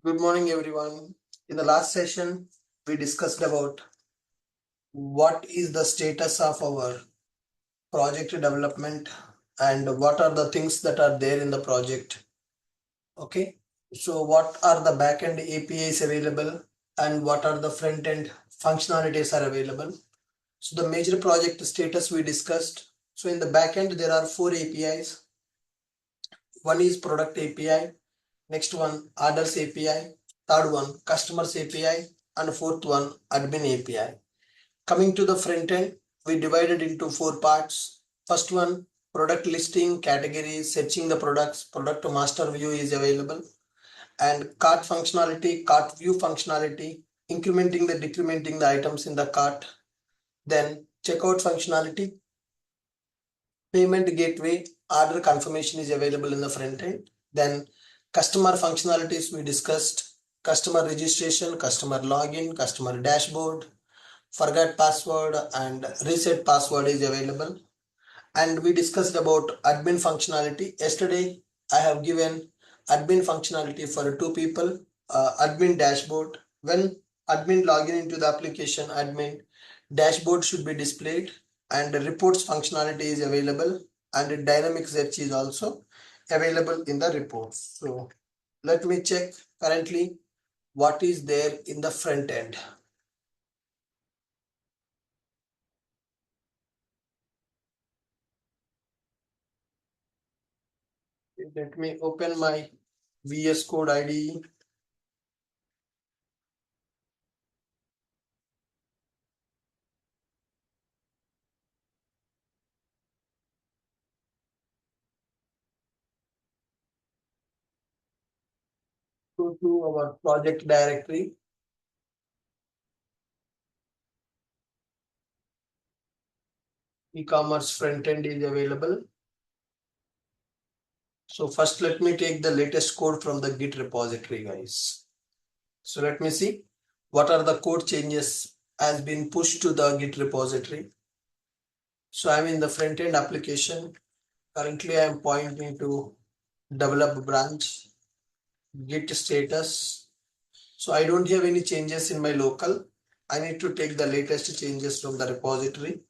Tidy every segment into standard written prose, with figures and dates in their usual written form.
Good morning, everyone. In the last session, we discussed about what is the status of our project development and what are the things that are there in the project. Okay, so what are the backend APIs available and what are the front end functionalities are available. So the major project status we discussed. So in the backend, there are four APIs. One is product API, next one orders API, third one customers API, and fourth one admin API. Coming to the front end, we divided into four parts. First one, product listing, categories, searching the products, product master view is available, and cart functionality, cart view functionality, incrementing the decrementing the items in the cart. Then checkout functionality, payment gateway, order confirmation is available in the front end. Then customer functionalities we discussed, customer registration, customer login, customer dashboard, forgot password and reset password is available. And we discussed about admin functionality. Yesterday, I have given admin functionality for two people, admin dashboard. When admin login into the application, admin dashboard should be displayed and the reports functionality is available and dynamic search is also available in the reports. So let me check currently what is there in the front end. Let me open my VS Code IDE. Go to our project directory. E-commerce front end is available. So first let me take the latest code from the Git repository, guys. So let me see what are the code changes has been pushed to the Git repository. So I'm in the front end application. Currently I am pointing to develop branch, Git status. So I don't have any changes in my local. I need to take the latest changes from the repository.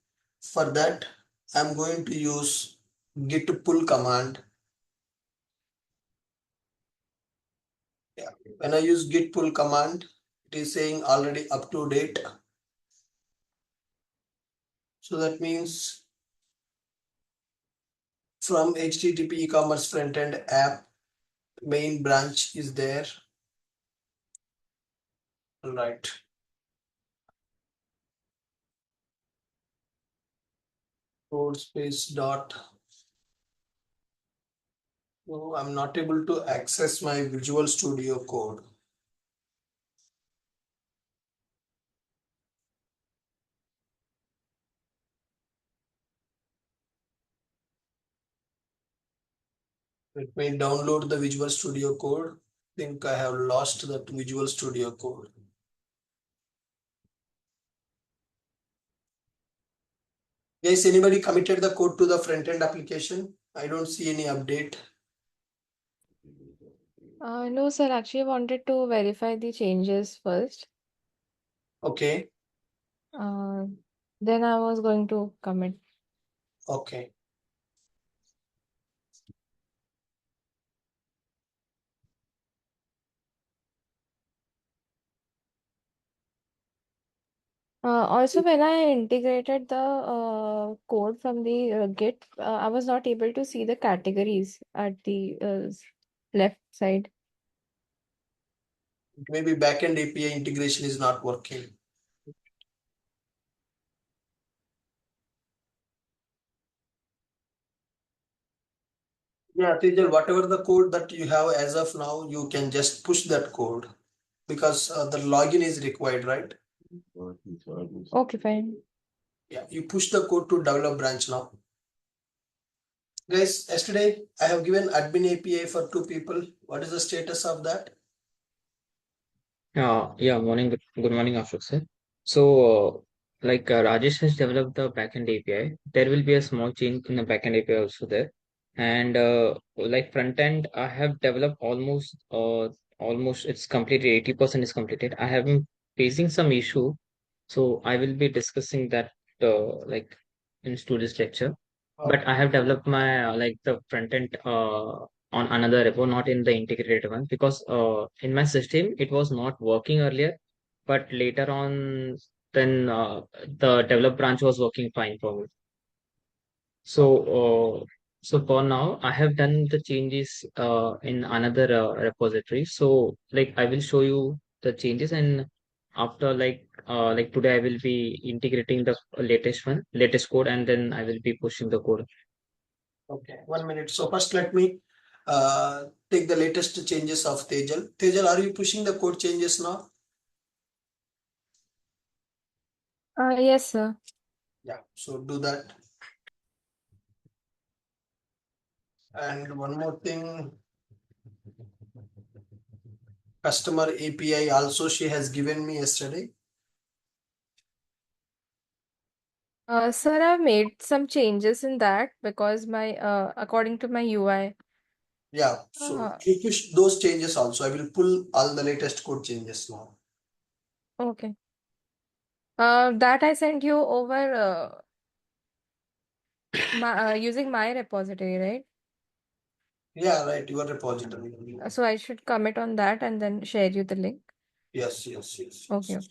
For that, I'm going to use git pull command. Yeah. When I use git pull command, it is saying already up to date. So that means from HTTP e-commerce front-end app, main branch is there. Right. Code space dot. Oh, I'm not able to access my Visual Studio Code. Let me download the Visual Studio Code. I think I have lost that Visual Studio Code. Guys, anybody committed the code to the front-end application? I don't see any update. No, sir. Actually, I wanted to verify the changes first. Okay. Uh, then I was going to commit. Okay. Also, when I integrated the code from the Git, I was not able to see the categories at the left side. Maybe backend API integration is not working. Yeah, Tejal, whatever the code that you have as of now, you can just push that code because the login is required, right? Okay, fine. Yeah, you push the code to develop branch now. Guys, yesterday I have given admin API for two people. What is the status of that? Yeah, morning. Good morning, Ashok sir. So, Rajesh has developed the backend API. There will be a small change in the backend API also there. And like front end, I have developed almost almost it's completed, 80% is completed. I have been facing some issue, so I will be discussing that like in today's lecture. But I Okay. have developed my like the front end on another repo, not in the integrated one, because in my system it was not working earlier, but later on then the develop branch was working fine for me. So, Okay. so for now, I have done the changes in another repository. So, like, I will show you the changes, and after like today, I will be integrating the latest code, and then I will be pushing the code. Okay. 1 minute. So first let me take the latest changes of Tejal. Tejal, are you pushing the code changes now? Yes, sir. Yeah. So do that. And one more thing, customer API also she has given me yesterday. Sir, I've made some changes in that because my according to my UI. Yeah. So Uh, you push those changes also. I will pull all the latest code changes now. okay. That I sent you over my using my repository, right? Yeah, right. Your repository. So I should commit on that and then share you the link. Yes, yes, yes, Okay. yes.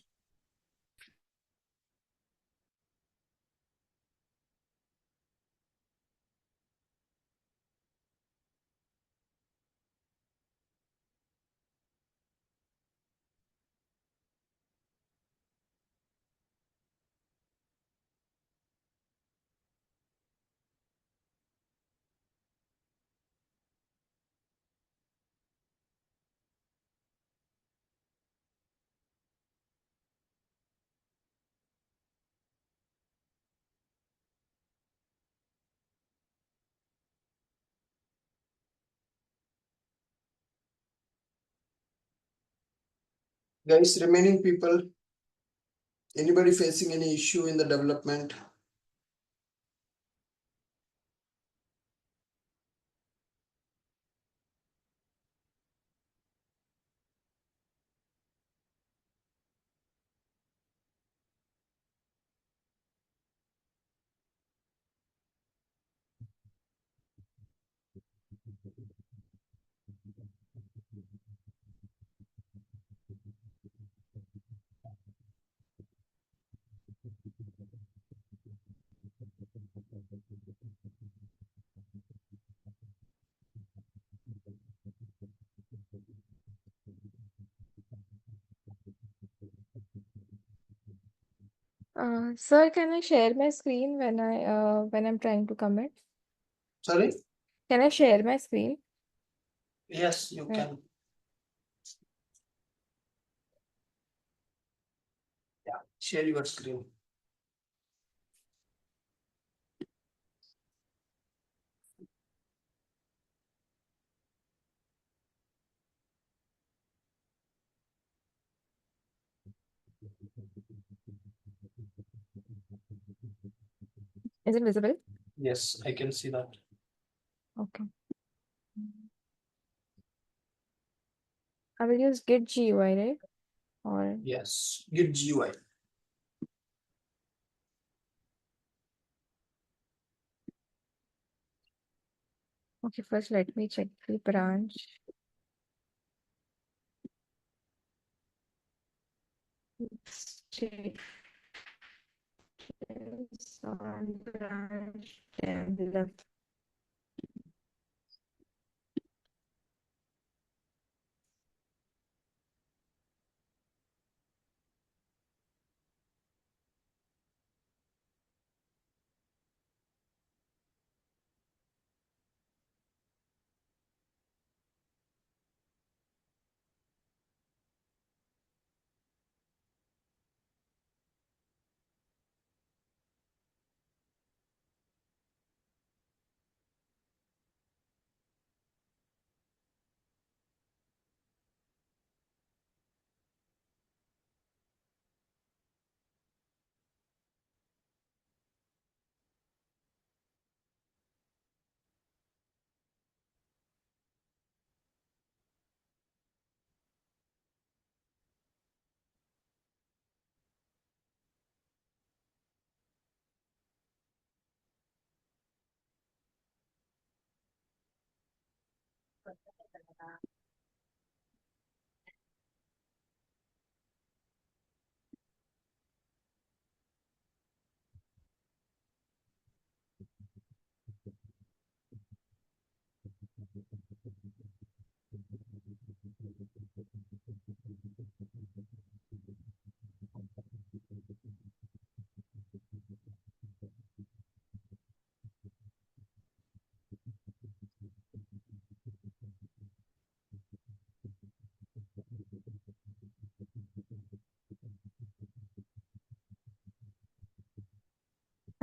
Guys, remaining people, anybody facing any issue in the development? Sir, can I share my screen when I'm trying to commit? Sorry? Can I share my screen? Yes, you Yeah. can. Yeah, share your screen. Is it visible? Yes, I can see that. Okay. I will use Git GUI, right? Or Yes, Git GUI. okay, first let me check the branch. Status on branch develop.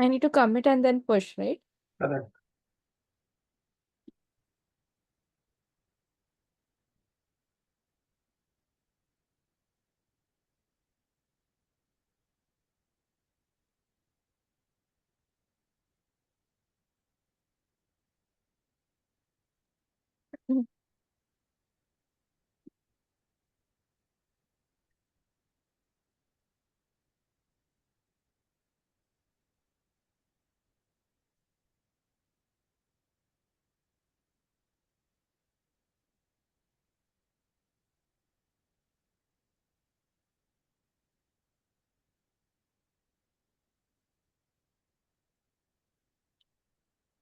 I need to commit and then push, right? Correct. Mm.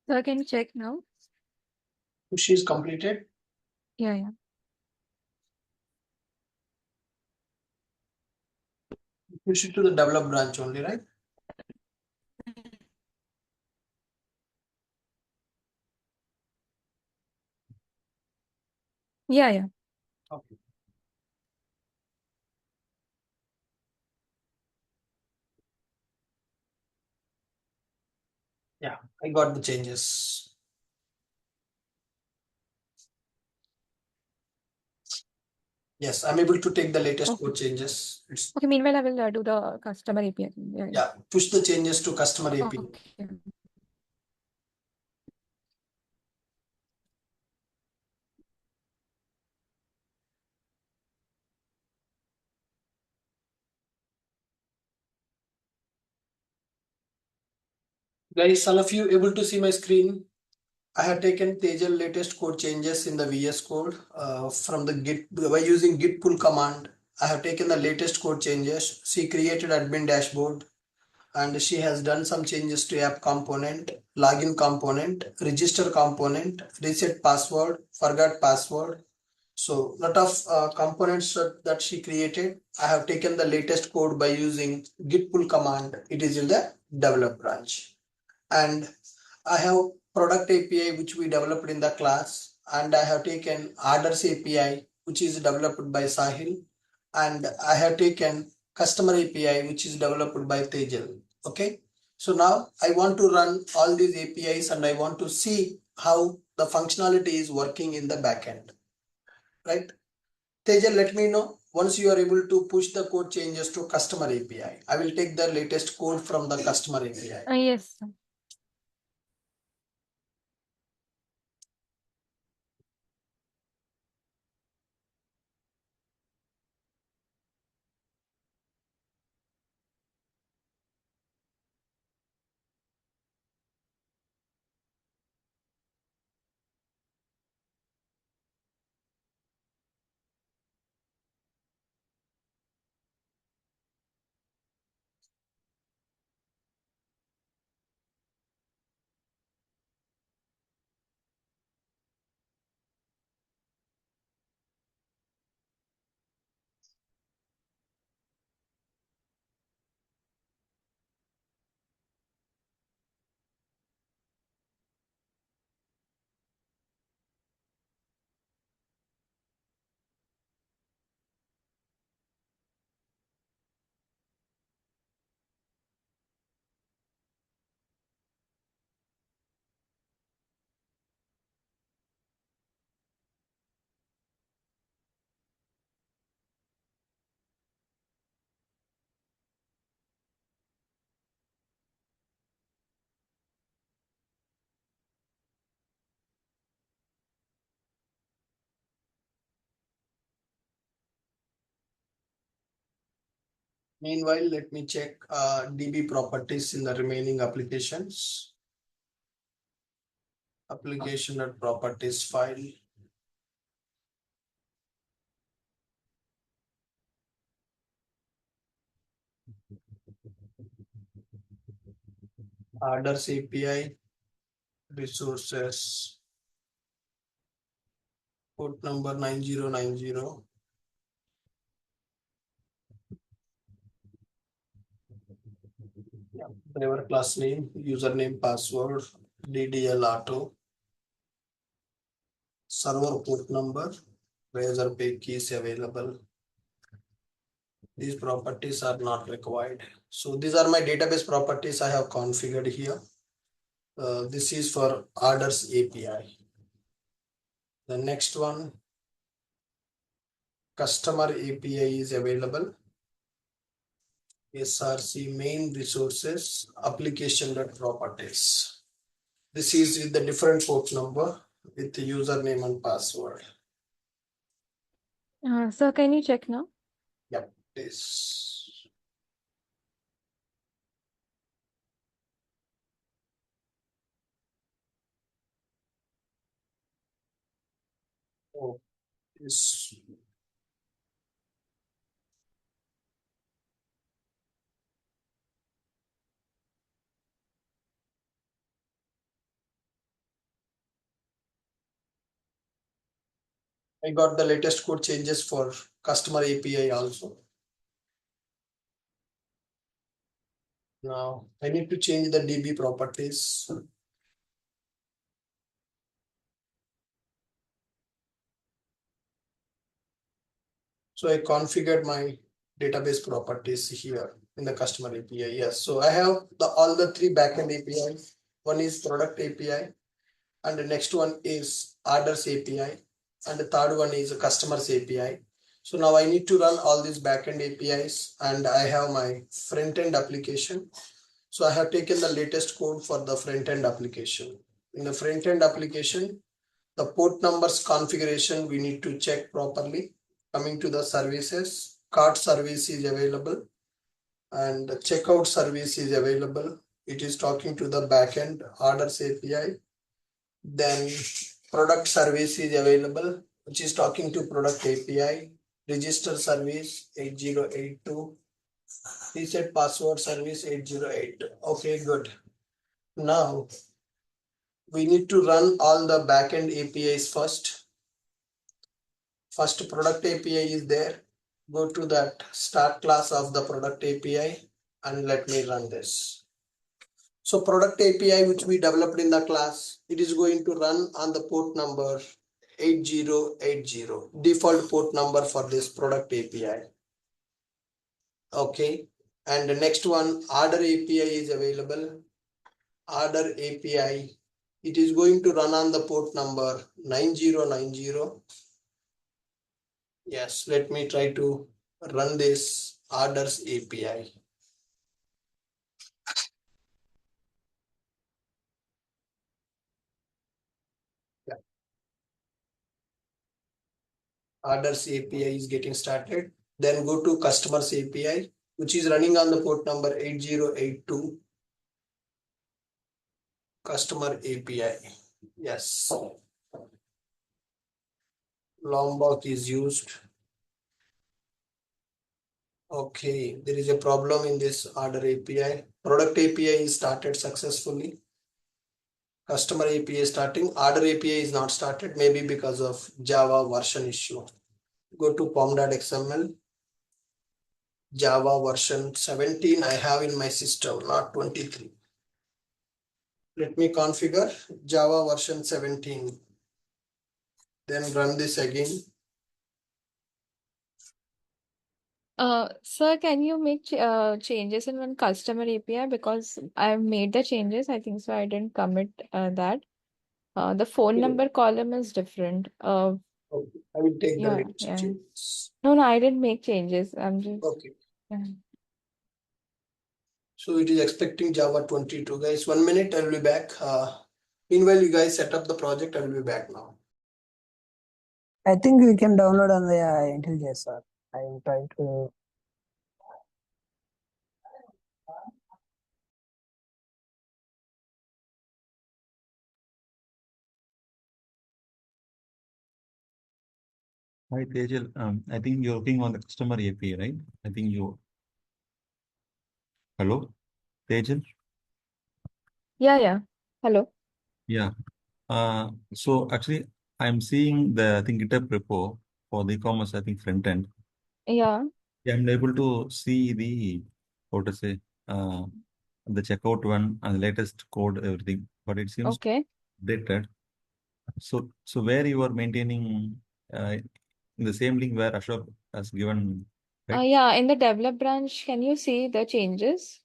So can you check now? Push is completed. Yeah, yeah. Push it to the develop branch only, right? Yeah, yeah. Okay. Yeah, I got the changes. Yes, I'm able to take the latest Okay. code changes. It's, Okay, meanwhile, I will do the customer API thing. Yeah, yeah. yeah, push the changes to customer API. Okay. Guys, all of you able to see my screen? I have taken Tejal latest code changes in the VS Code from the Git by using git pull command. I have taken the latest code changes. She created admin dashboard and she has done some changes to app component, login component, register component, reset password, forgot password. So lot of components that she created. I have taken the latest code by using git pull command. It is in the develop branch. And I have product API which we developed in the class, and I have taken orders API which is developed by Sahil, and I have taken customer API which is developed by Tejal. Okay, so now I want to run all these APIs and I want to see how the functionality is working in the backend, right? Tejal, let me know once you are able to push the code changes to customer API. I will take the latest code from the customer API. Yes. Meanwhile, let me check DB properties in the remaining applications. Application and properties file. Orders API, resources, port number 9090. Yeah. Driver class name, username, password, DDL auto, server port number, razor pay keys available. These properties are not required. So these are my database properties I have configured here. This is for orders API. The next one, customer API is available. SRC main resources application properties. This is with the different port number with the username and password. So can you check now? Yep, this. Oh, this. I got the latest code changes for customer API also. Now I need to change the DB properties. So I configured my database properties here in the customer API. Yes. So I have all the three backend APIs. One is product API, and the next one is orders API, and the third one is a customers API. So now I need to run all these backend APIs, and I have my front end application. So I have taken the latest code for the front end application. In the front end application, the port numbers configuration we need to check properly. Coming to the services, cart service is available and the checkout service is available. It is talking to the backend orders API. Then product service is available, which is talking to product API. Register service 8082. Reset password service 808. Okay, good. Now we need to run all the backend APIs first. First product API is there. Go to that start class of the product API and let me run this. So product API which we developed in the class, it is going to run on the port number 8080, default port number for this product API. Okay. And the next one, order API is available. Order API, it is going to run on the port number 9090. Yes, let me try to run this orders API. Yeah. Orders API is getting started. Then go to customers API, which is running on the port number 8082. Customer API. Yes. Lombok is used. Okay, there is a problem in this order API. Product API is started successfully. Customer API is starting. Order API is not started, maybe because of Java version issue. Go to pom.xml. Java version 17 I have in my system, not 23. Let me configure Java version 17. Then run this again. Sir, can you make changes in one customer API because I've made the changes. I think so. I didn't commit that. The phone Okay. number column is different. Okay. I will take the Yeah, latest yeah. changes. No, I didn't make changes. I'm just. Okay. Yeah. So it is expecting Java 22. Guys, 1 minute, I will be back. Meanwhile, you guys set up the project. I will be back now. I think we can download on the IntelliJ, sir. I am trying to. Hi, Tejal. I think you're working on the customer API, right? I think you. Hello, Tejal? Yeah, yeah. Hello. Yeah. So actually, I'm seeing the, I think, GitHub repo for the e-commerce, I think, front end. Yeah. Yeah, I'm able to see the, how to say, uh, the checkout one and the latest code, everything, but it seems Okay. dated. So where you are maintaining in the same link where Ashok has given right? Yeah, in the develop branch, can you see the changes?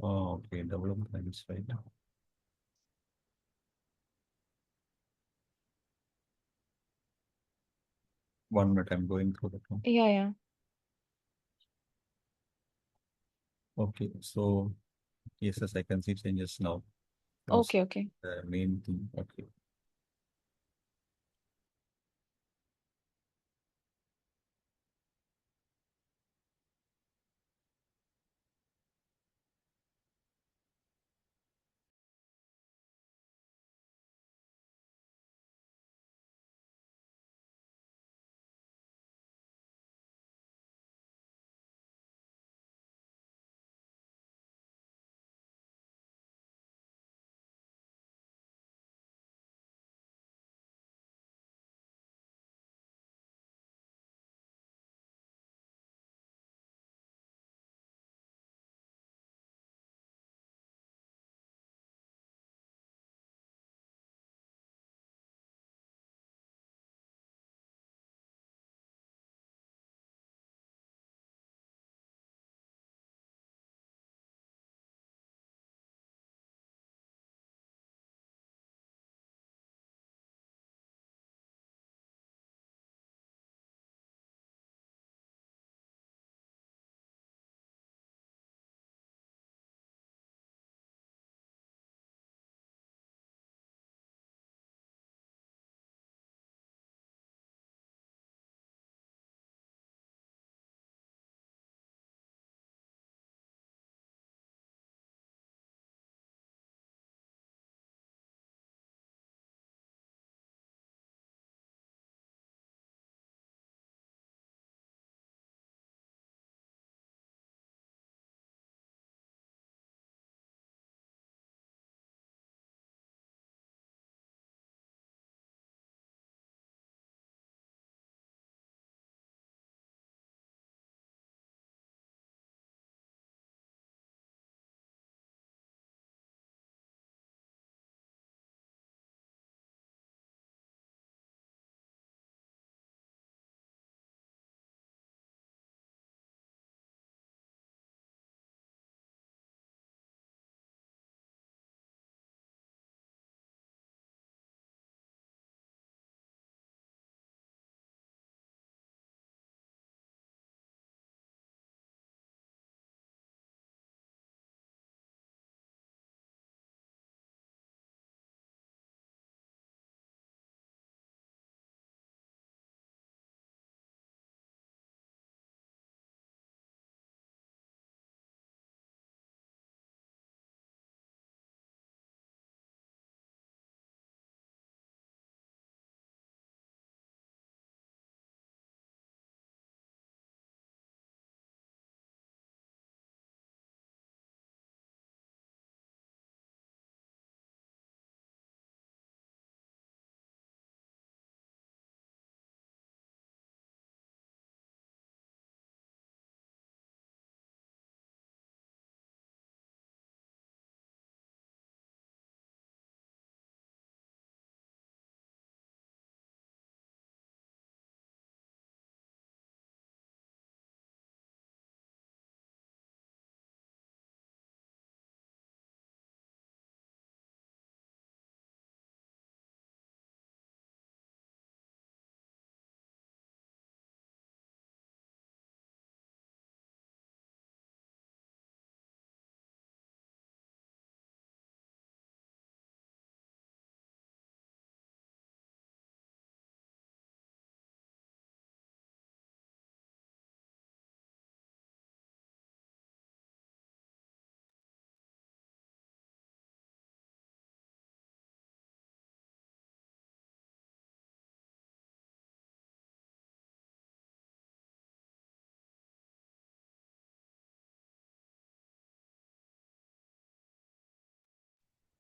Oh, okay, developments, right? One minute, I'm going through that one. Yeah. Okay, so yes, I can see changes now. Okay. The main thing. Okay.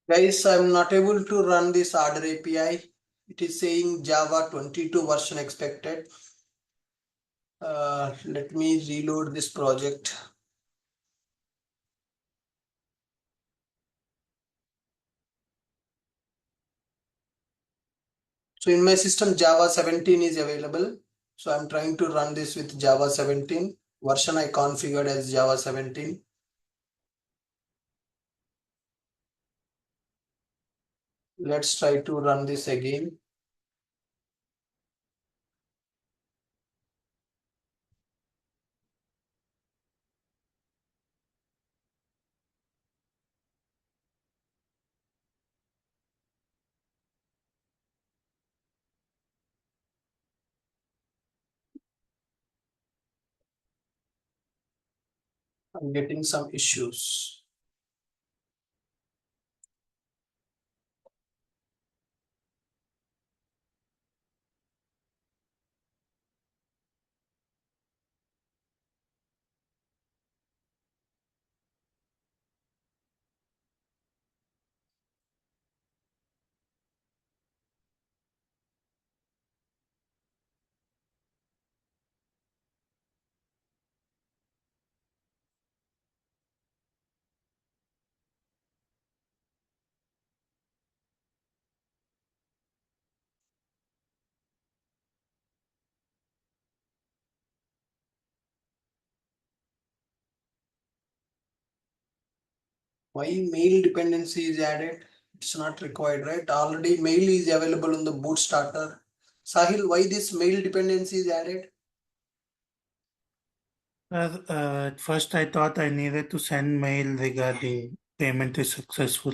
Guys, I'm not able to run this order API. It is saying Java 22 version expected. Let me reload this project. So in my system, Java 17 is available. So I'm trying to run this with Java 17. Version I configured as Java 17. Let's try to run this again. I'm getting some issues. Why mail dependency is added? It's not required, right? Already mail is available in the boot starter. Sahil, why this mail dependency is added? At first, I thought I needed to send mail regarding payment is successful,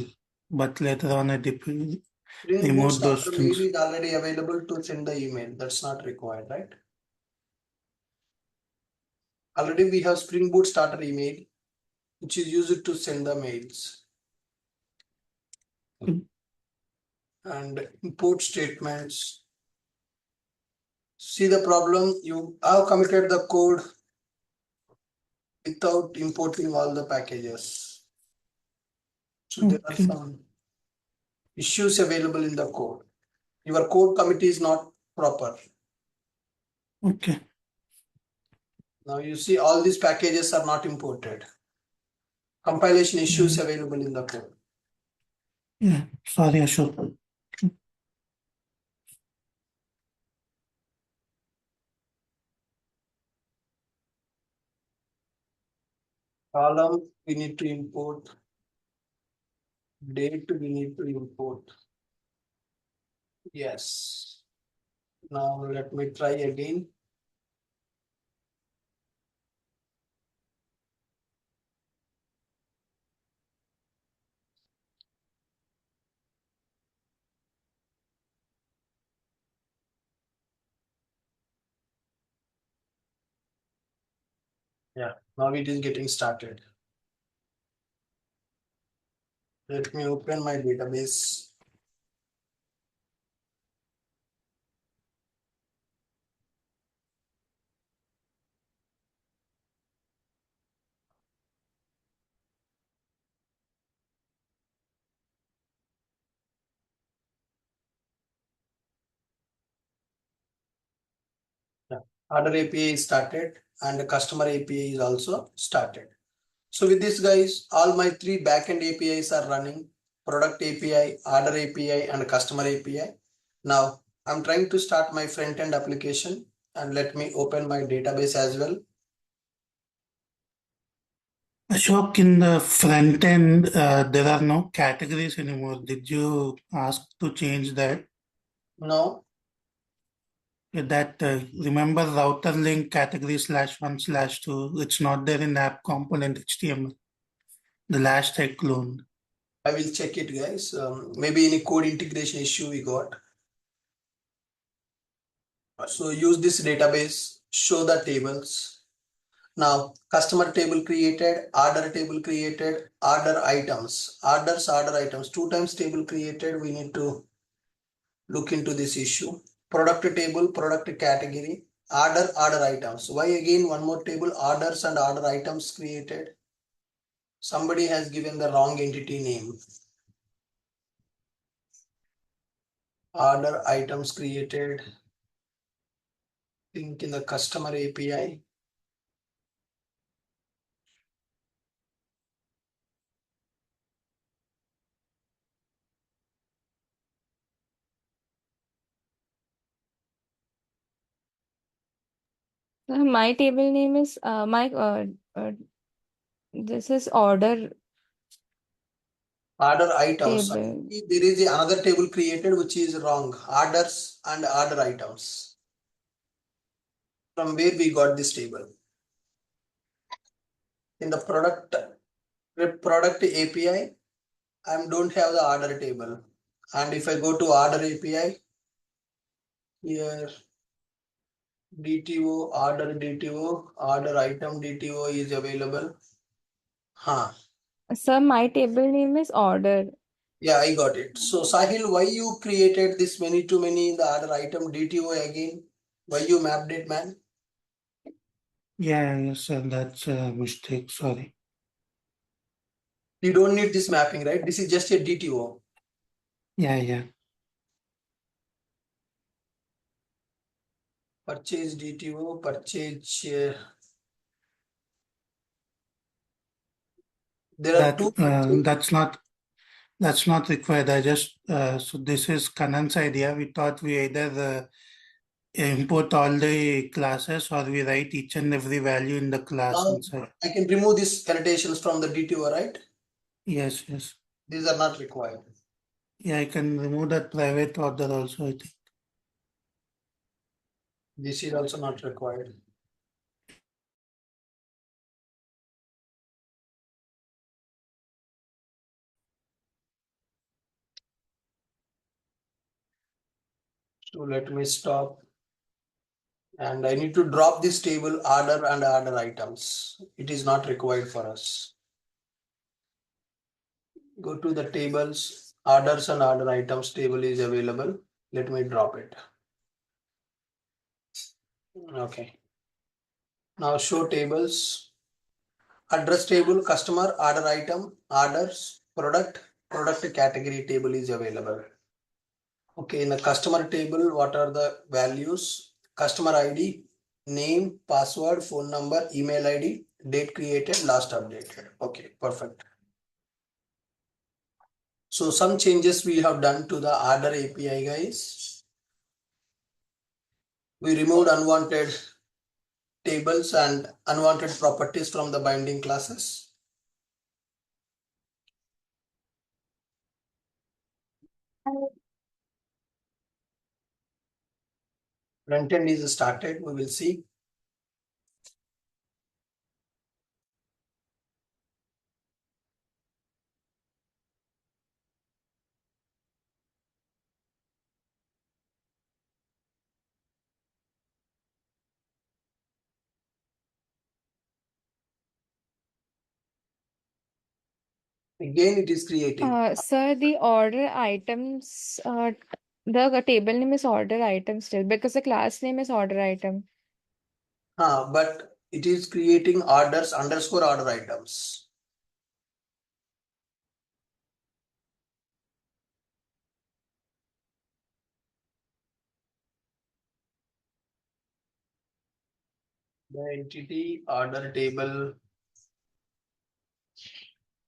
but later on, Spring Boot removed those starter mail things. is already available to send the email. That's not required, right? Already we have Spring Boot starter email, which is used to send the mails. And import statements. See the problem, you have committed the code without importing all the packages. So there are Okay. some issues available in the code. Your code committee is not proper. Okay. Now you see all these packages are not imported. Compilation issues Mm. available in the code. Yeah. Sorry, Ashok. Column we need to import. Date we need to import. Yes. Now let me try again. Yeah, now it is getting started. Let me open my database. Yeah. Order API is started and the customer API is also started. So with this guys, all my three backend APIs are running: product API, order API, and customer API. Now I'm trying to start my front end application, and let me open my database as well. Ashok, in the front end, there are no categories anymore. Did you ask to change that? No, That remember router link category /1/2. It's not there in app component HTML. The last I cloned. I will check it guys. Maybe any code integration issue we got. So use this database, show the tables. Now customer table created, order table created, order items, order items, two times table created. We need to look into this issue. Product table, product category, order items. Why again one more table, orders and order items created? Somebody has given the wrong entity name. Order items created. Think in the customer API. My table name is this is order Order items. table. There is another table created which is wrong. Orders and order items. From where we got this table? In the product API, I don't have the order table. And if I go to order API, here DTO, order item DTO is available. Huh. Sir, my table name is order. Yeah, I got it. So Sahil, why you created this many to many in the order item DTO again? Why you mapped it, man? Yeah, yes, sir. That's a mistake. Sorry. You don't need this mapping, right? This is just a DTO. Yeah. Purchase DTO, purchase. There are two. That's not required. I just so this is Kanan's idea. We thought we either import all the classes or we write each and every value in the class Now inside. I can remove these annotations from the DTO, right? Yes. These are not required. Yeah, I can remove that private order also, I think. This is also not required. So let me stop. And I need to drop this table order and order items. It is not required for us. Go to the tables, orders and order items table is available. Let me drop it. Okay. Now show tables. Address table, customer, order item, orders, product category table is available. Okay, in the customer table, what are the values? Customer ID, name, password, phone number, email ID, date created, last updated. Okay, perfect. So some changes we have done to the order API, guys. We removed unwanted tables and unwanted properties from the binding classes. Front end is started, we will see. Again, it is creating. Sir, the order items, the table name is order item still because the class name is order item. But it is creating orders underscore order items. The entity order table.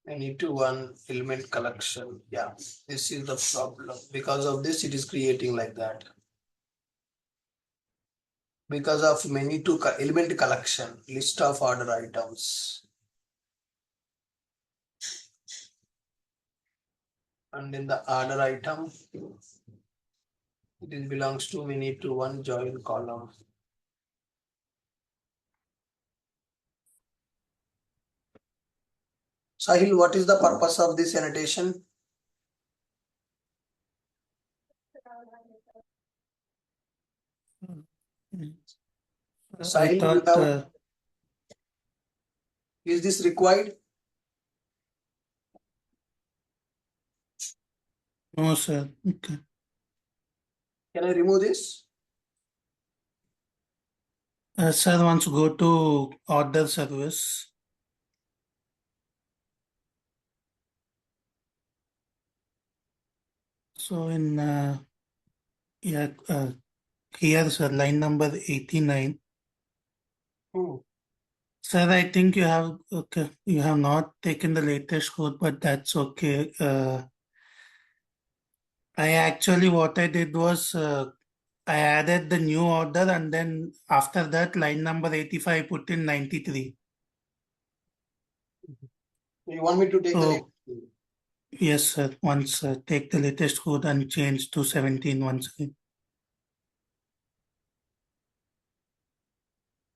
I need to one element collection. Yeah, this is the problem. Because of this, it is creating like that. Because of many to element collection, list of order items. And in the order item, it belongs to many to one join column. Sahil, what is the purpose of this annotation? I Sahil, thought is this required? no, sir. Okay. Can I remove this? Sir wants to go to order service. So in here, sir, line number 89. Sir, I think you have not taken the latest code, but that's okay. What I did was I added the new order, and then after that, line number 85, I put in 93. You want me to take the So, latest? yes, sir. Once take the latest code and change to 17 once again.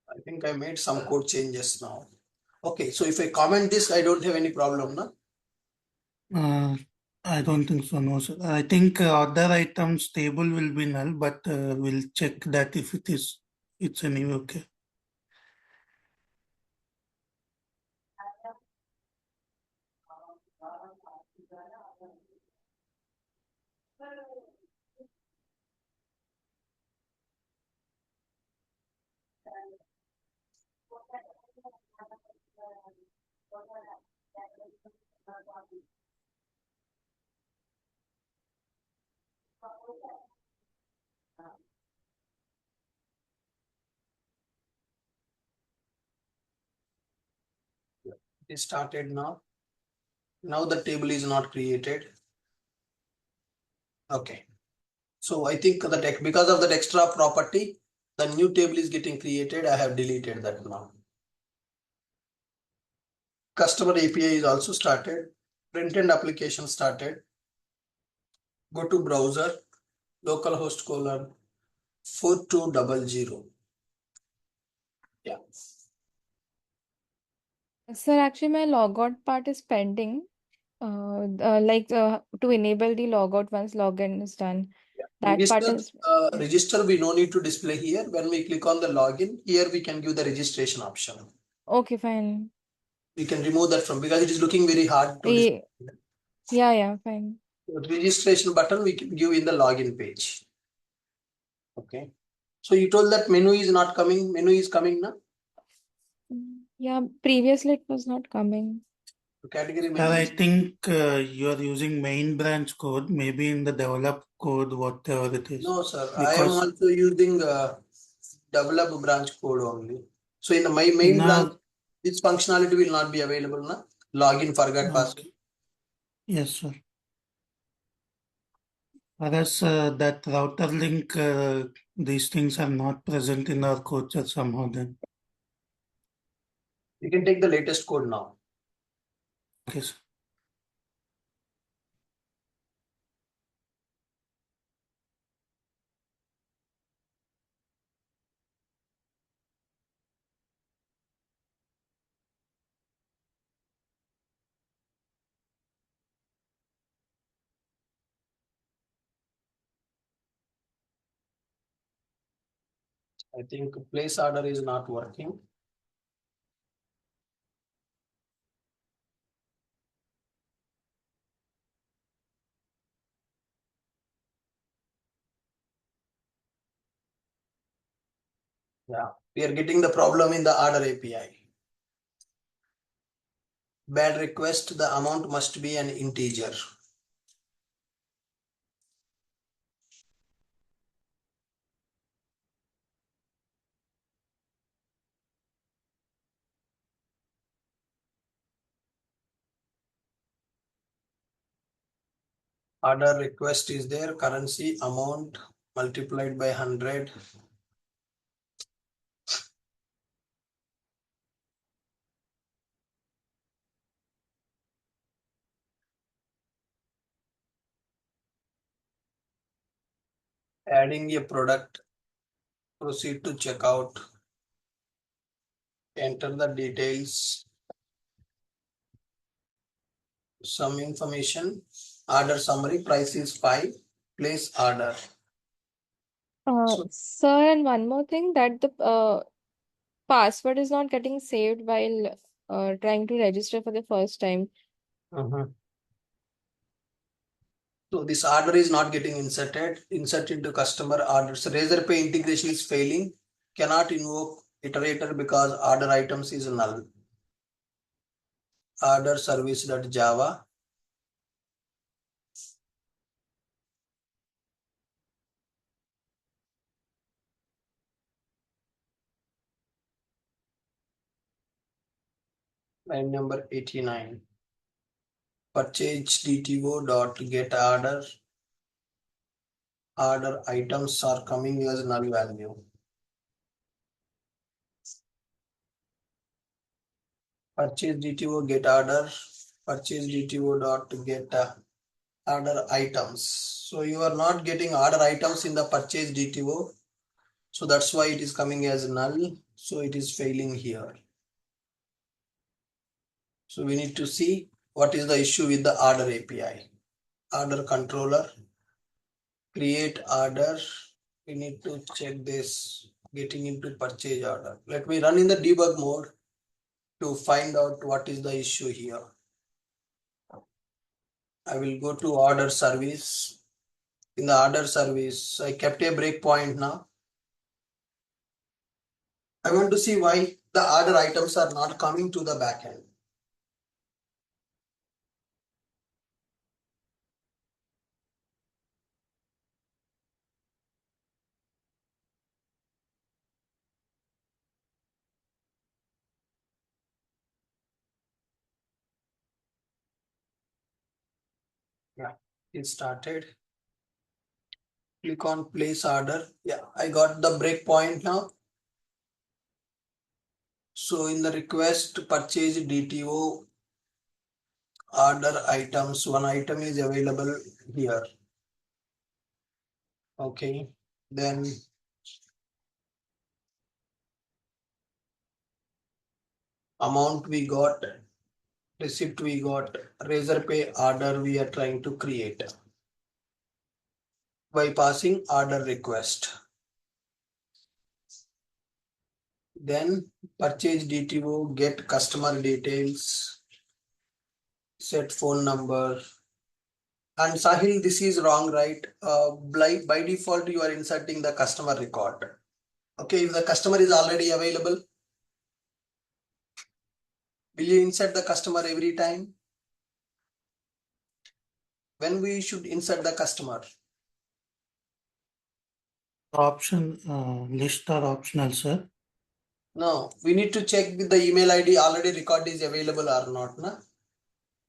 I think I made some code changes now. Okay, so if I comment this, I don't have any problem, no? I don't think so, no, sir. I think other items table will be null, but we'll check that if it is, it's anyway okay. It started now. Now the table is not created. Okay. So I think that because of that extra property, the new table is getting created. I have deleted that now. Customer API is also started. Front end application started. Go to browser, localhost colon 4200. Yeah. Sir, actually, my logout part is pending. To enable the logout once login is done. That part Register, is register we no need to display here. When we click on the login, here we can give the registration option. okay, fine. We can remove that from because it is looking very hard to display. Yeah, fine. Registration button we can give in the login page. Okay. So you told that menu is not coming. Menu is coming now. Yeah, previously it was not coming. Category Sir, menu. I think you are using main branch code, maybe in the develop code, whatever it is. No, sir. I am Because also using develop branch code only. So in the my in main our, branch, this functionality will not be available now. Login, forget password. yes, sir. Whereas that router link, these things are not present in our code or somehow then. You can take the latest code now. Okay, sir. I think place order is not working. Yeah, we are getting the problem in the order API. Bad request, the amount must be an integer. Order request is there, currency amount multiplied by 100. Adding a product, proceed to checkout, enter the details, some information, order summary, price is 5, place order. So, Sir, and one more thing that the password is not getting saved while trying to register for the first time. so this order is not getting inserted. Insert into customer orders. Razorpay integration is failing. Cannot invoke iterator because order items is null. Order service.java. Line number 89. Purchase DTO dot get order. order items are coming as null value. Purchase DTO get order, purchase DTO dot get order items. So you are not getting order items in the purchase DTO. So that's why it is coming as null. So it is failing here. So we need to see what is the issue with the order API. Order controller, create order. We need to check this getting into purchase order. Let me run in the debug mode to find out what is the issue here. I will go to order service. In the order service, I kept a breakpoint now. I want to see why the order items are not coming to the backend. Yeah, it started. Click on place order. Yeah, I got the breakpoint now. So in the request purchase DTO order items, one item is available here. Okay, then amount we got, receipt we got, razor pay order we are trying to create by passing order request. Then purchase DTO get customer details, set phone number. And Sahil, this is wrong, right? By default, you are inserting the customer record. Okay, if the customer is already available, will you insert the customer every time? When we should insert the customer? Option list are optional, sir. No, we need to check with the email ID already record is available or not. Na?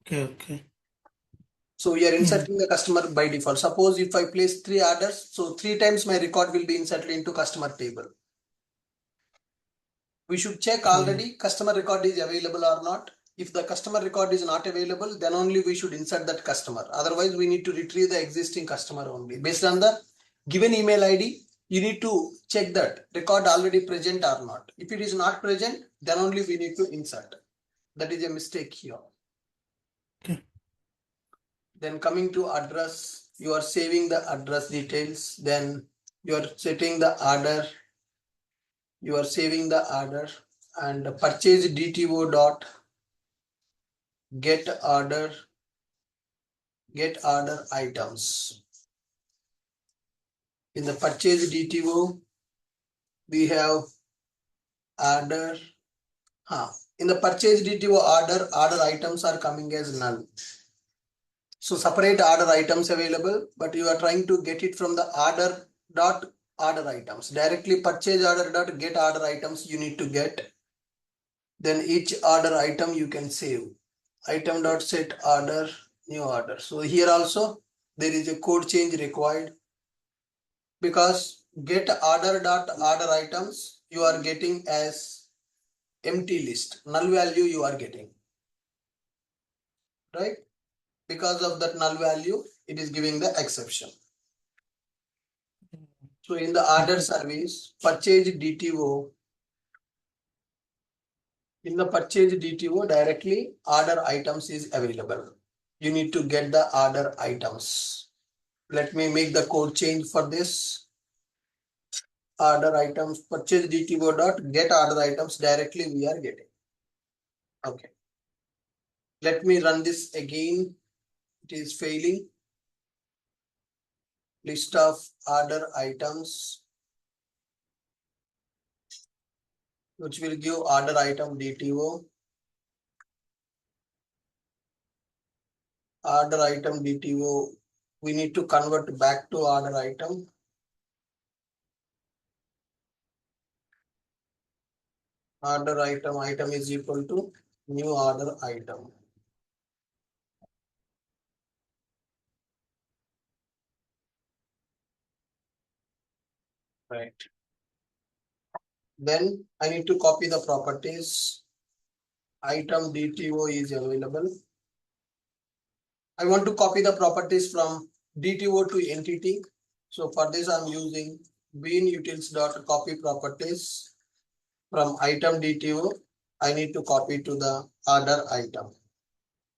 Okay. So we are inserting the customer by default. Suppose if I place 3 orders, so 3 times my record will be inserted into customer table. We should check already customer record is available or not. If the customer record is not available, then only we should insert that customer. Otherwise, we need to retrieve the existing customer only. Based on the given email ID, you need to check that record already present or not. If it is not present, then only we need to insert. That is a mistake here. Okay. Then coming to address, you are saving the address details. Then you are setting the order. You are saving the order and purchase DTO dot get order items. In the purchase DTO, we have order. In the purchase DTO order items are coming as null. So separate order items available, but you are trying to get it from the order items. Directly purchase order dot get order items you need to get. Then each order item you can save. Item dot set order new order. So here also there is a code change required because get order dot order items you are getting as empty list, null value you are getting, right? Because of that null value, it is giving the exception. So in the order service, purchase DTO, in the purchase DTO directly order items is available. You need to get the order items. Let me make the code change for this. Order items purchase DTO dot get order items directly we are getting. Okay. Let me run this again. It is failing. List of order items, which will give order item DTO. Order item DTO, we need to convert back to order item. Order item is equal to new order item. Right. Then I need to copy the properties. Item DTO is available. I want to copy the properties from DTO to entity. So for this, I'm using beanutils.copy properties from item DTO. I need to copy to the order item.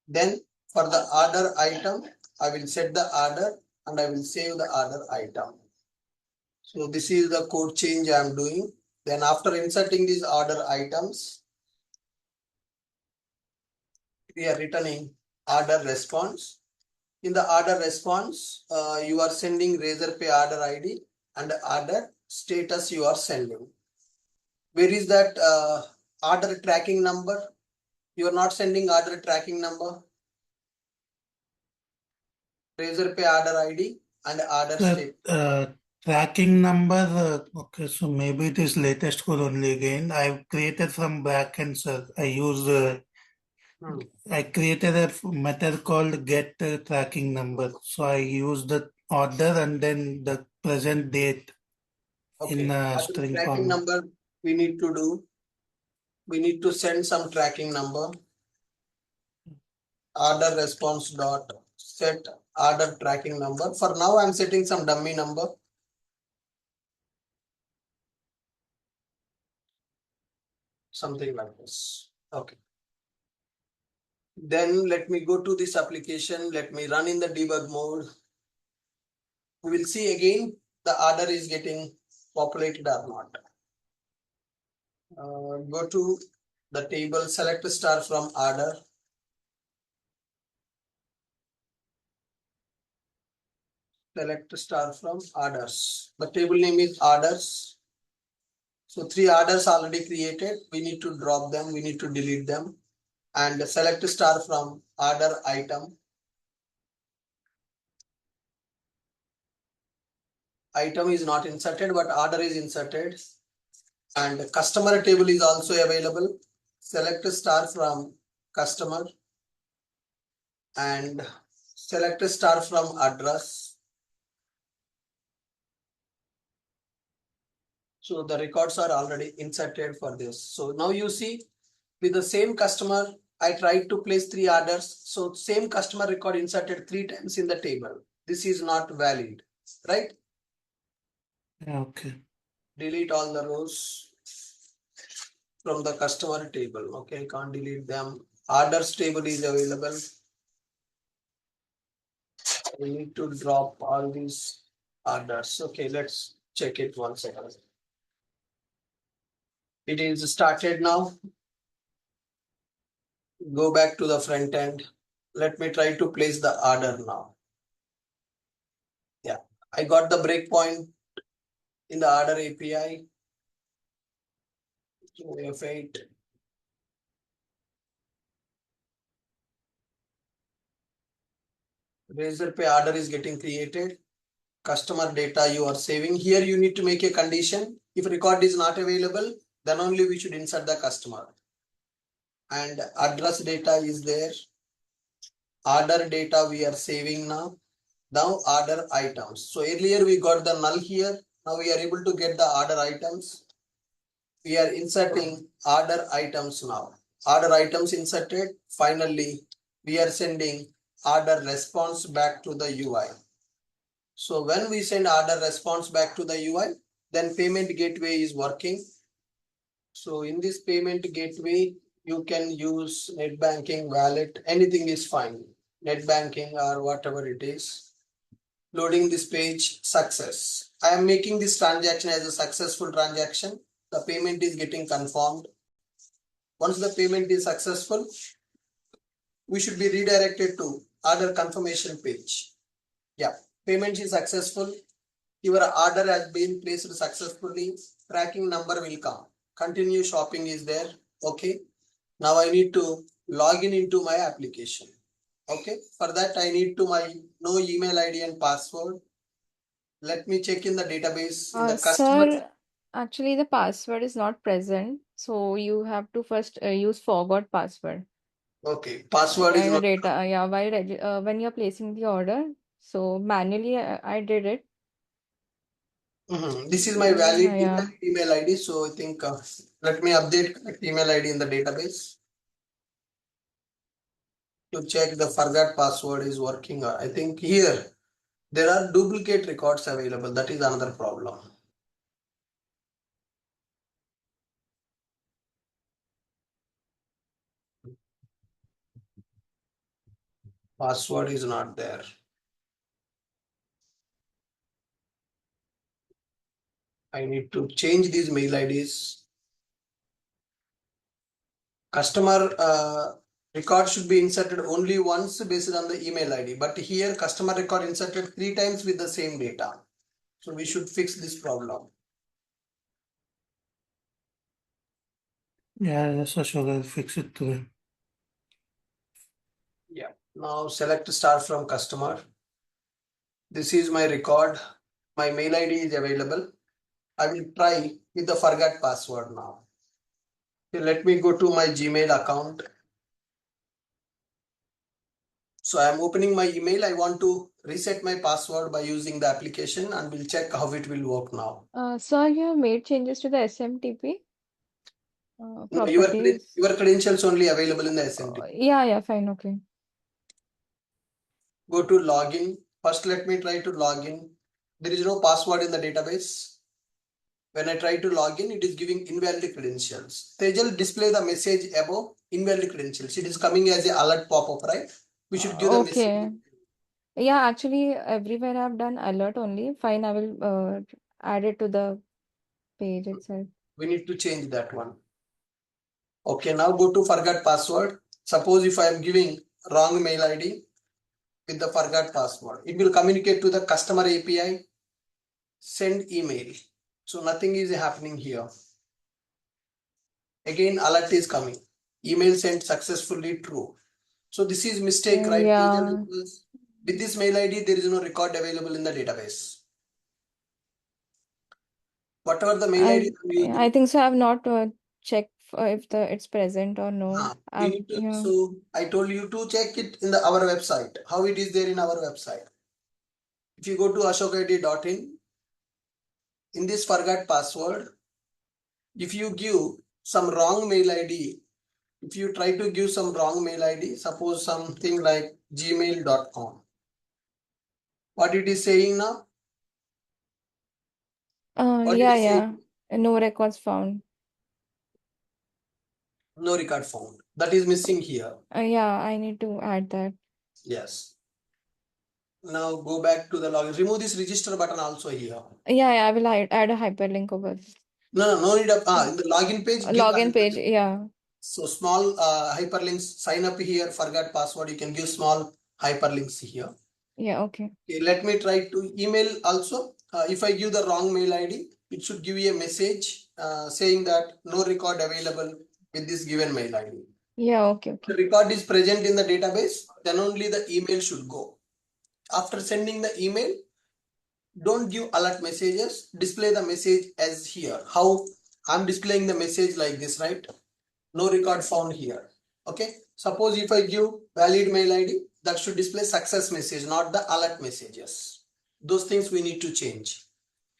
Then for the order item, I will set the order and I will save the order item. So this is the code change I am doing. Then after inserting these order items, we are returning order response. In the order response, you are sending Razorpay order ID and order status you are sending. Where is that order tracking number? You are not sending order tracking number. Razorpay order ID and order state. Tracking number, okay, so maybe it is latest code only again. I've created from backend, sir. I created a method called get tracking number. So I use the order and then the present date in Okay. string Tracking format. number we need to do. We need to send some tracking number. Order response dot set order tracking number. For now, I'm setting some dummy number. Something like this. Okay. Then let me go to this application. Let me run in the debug mode. We will see again the order is getting populated or not. Go to the table, select star from order. Select star from orders. The table name is orders. So 3 orders already created. We need to drop them. We need to delete them. And select star from order item. Item is not inserted, but order is inserted. And customer table is also available. Select star from customer and select star from address. So the records are already inserted for this. So now you see with the same customer, I tried to place 3 orders. So same customer record inserted 3 times in the table. This is not valid, right? Okay. Delete all the rows from the customer table. Okay, can't delete them. Orders table is available. We need to drop all these orders. Okay, let's check it once again. It is started now. Go back to the front end. Let me try to place the order now. Yeah, I got the breakpoint in the order API. So F8. Razorpay order is getting created. Customer data you are saving. Here you need to make a condition. If record is not available, then only we should insert the customer. And address data is there. Order data we are saving now. Now order items. So earlier we got the null here. Now we are able to get the order items. We are inserting order items now. Order items inserted. Finally, we are sending order response back to the UI. So when we send order response back to the UI, then payment gateway is working. So in this payment gateway, you can use net banking, wallet, anything is fine. Net banking or whatever it is. Loading this page, success. I am making this transaction as a successful transaction. The payment is getting confirmed. Once the payment is successful, we should be redirected to order confirmation page. Yeah, payment is successful. Your order has been placed successfully. Tracking number will come. Continue shopping is there. Okay. Now I need to log in into my application. Okay. For that, I need to my no email ID and password. Let me check in the database in the customer. Sir, actually the password is not present, so you have to first use forgot password. Okay. Password is In the not. data, yeah, when you're placing the order. So manually, I did it. This is my valid Yeah. email ID. So I think let me update correct email ID in the database to check the forgot password is working. I think here there are duplicate records available. That is another problem. Password is not there. I need to change these mail IDs. Customer record should be inserted only once based on the email ID, but here customer record inserted 3 times with the same data. So we should fix this problem. Yeah, yes, sure, I'll fix it today. Yeah. Now select start from customer. This is my record. My mail ID is available. I will try with the forgot password now. Okay, let me go to my Gmail account. So I am opening my email. I want to reset my password by using the application and we'll check how it will work now. Sir, you have made changes to the SMTP No, properties. your credentials only available in the SMT. Yeah, fine, okay. Go to login. First, let me try to log in. There is no password in the database. When I try to log in, it is giving invalid credentials. Tejal, display the message above invalid credentials. It is coming as a alert pop-up, right? We should give the message. Okay. Yeah, actually, everywhere I've done alert only. Fine, I will add it to the page itself. We need to change that one. Okay, now go to forgot password. Suppose if I am giving wrong mail ID with the forgot password, it will communicate to the customer API, send email. So nothing is happening here. Again, alert is coming. Email sent successfully true. So this is mistake, right? Yeah. With this mail ID, there is no record available in the database. Whatever the mail ID I'm using, I think so. I've not checked if it's present or no. we need to. Yeah. So I told you to check it in our website. How it is there in our website. If you go to ashokid.in, in this forgot password, if you give some wrong mail ID, if you try to give some wrong mail ID, suppose something like gmail.com, what it is saying now? What it is saying? No records found. No record found. That is missing here. Yeah, I need to add that. Yes. Now go back to the login. Remove this register button also here. Yeah, I will add a hyperlink over No need of in the login page, give the login page. hyperlink. Yeah. So small hyperlinks, sign up here, forgot password. You can give small hyperlinks here. Yeah, okay. Okay, let me try to email also. If I give the wrong mail ID, it should give you a message saying that no record available with this given mail ID. Yeah, okay. The record is present in the database, then only the email should go. After sending the email, don't give alert messages, display the message as here. How I'm displaying the message like this, right? No record found here. Okay. Suppose if I give valid mail ID, that should display success message, not the alert messages. Those things we need to change.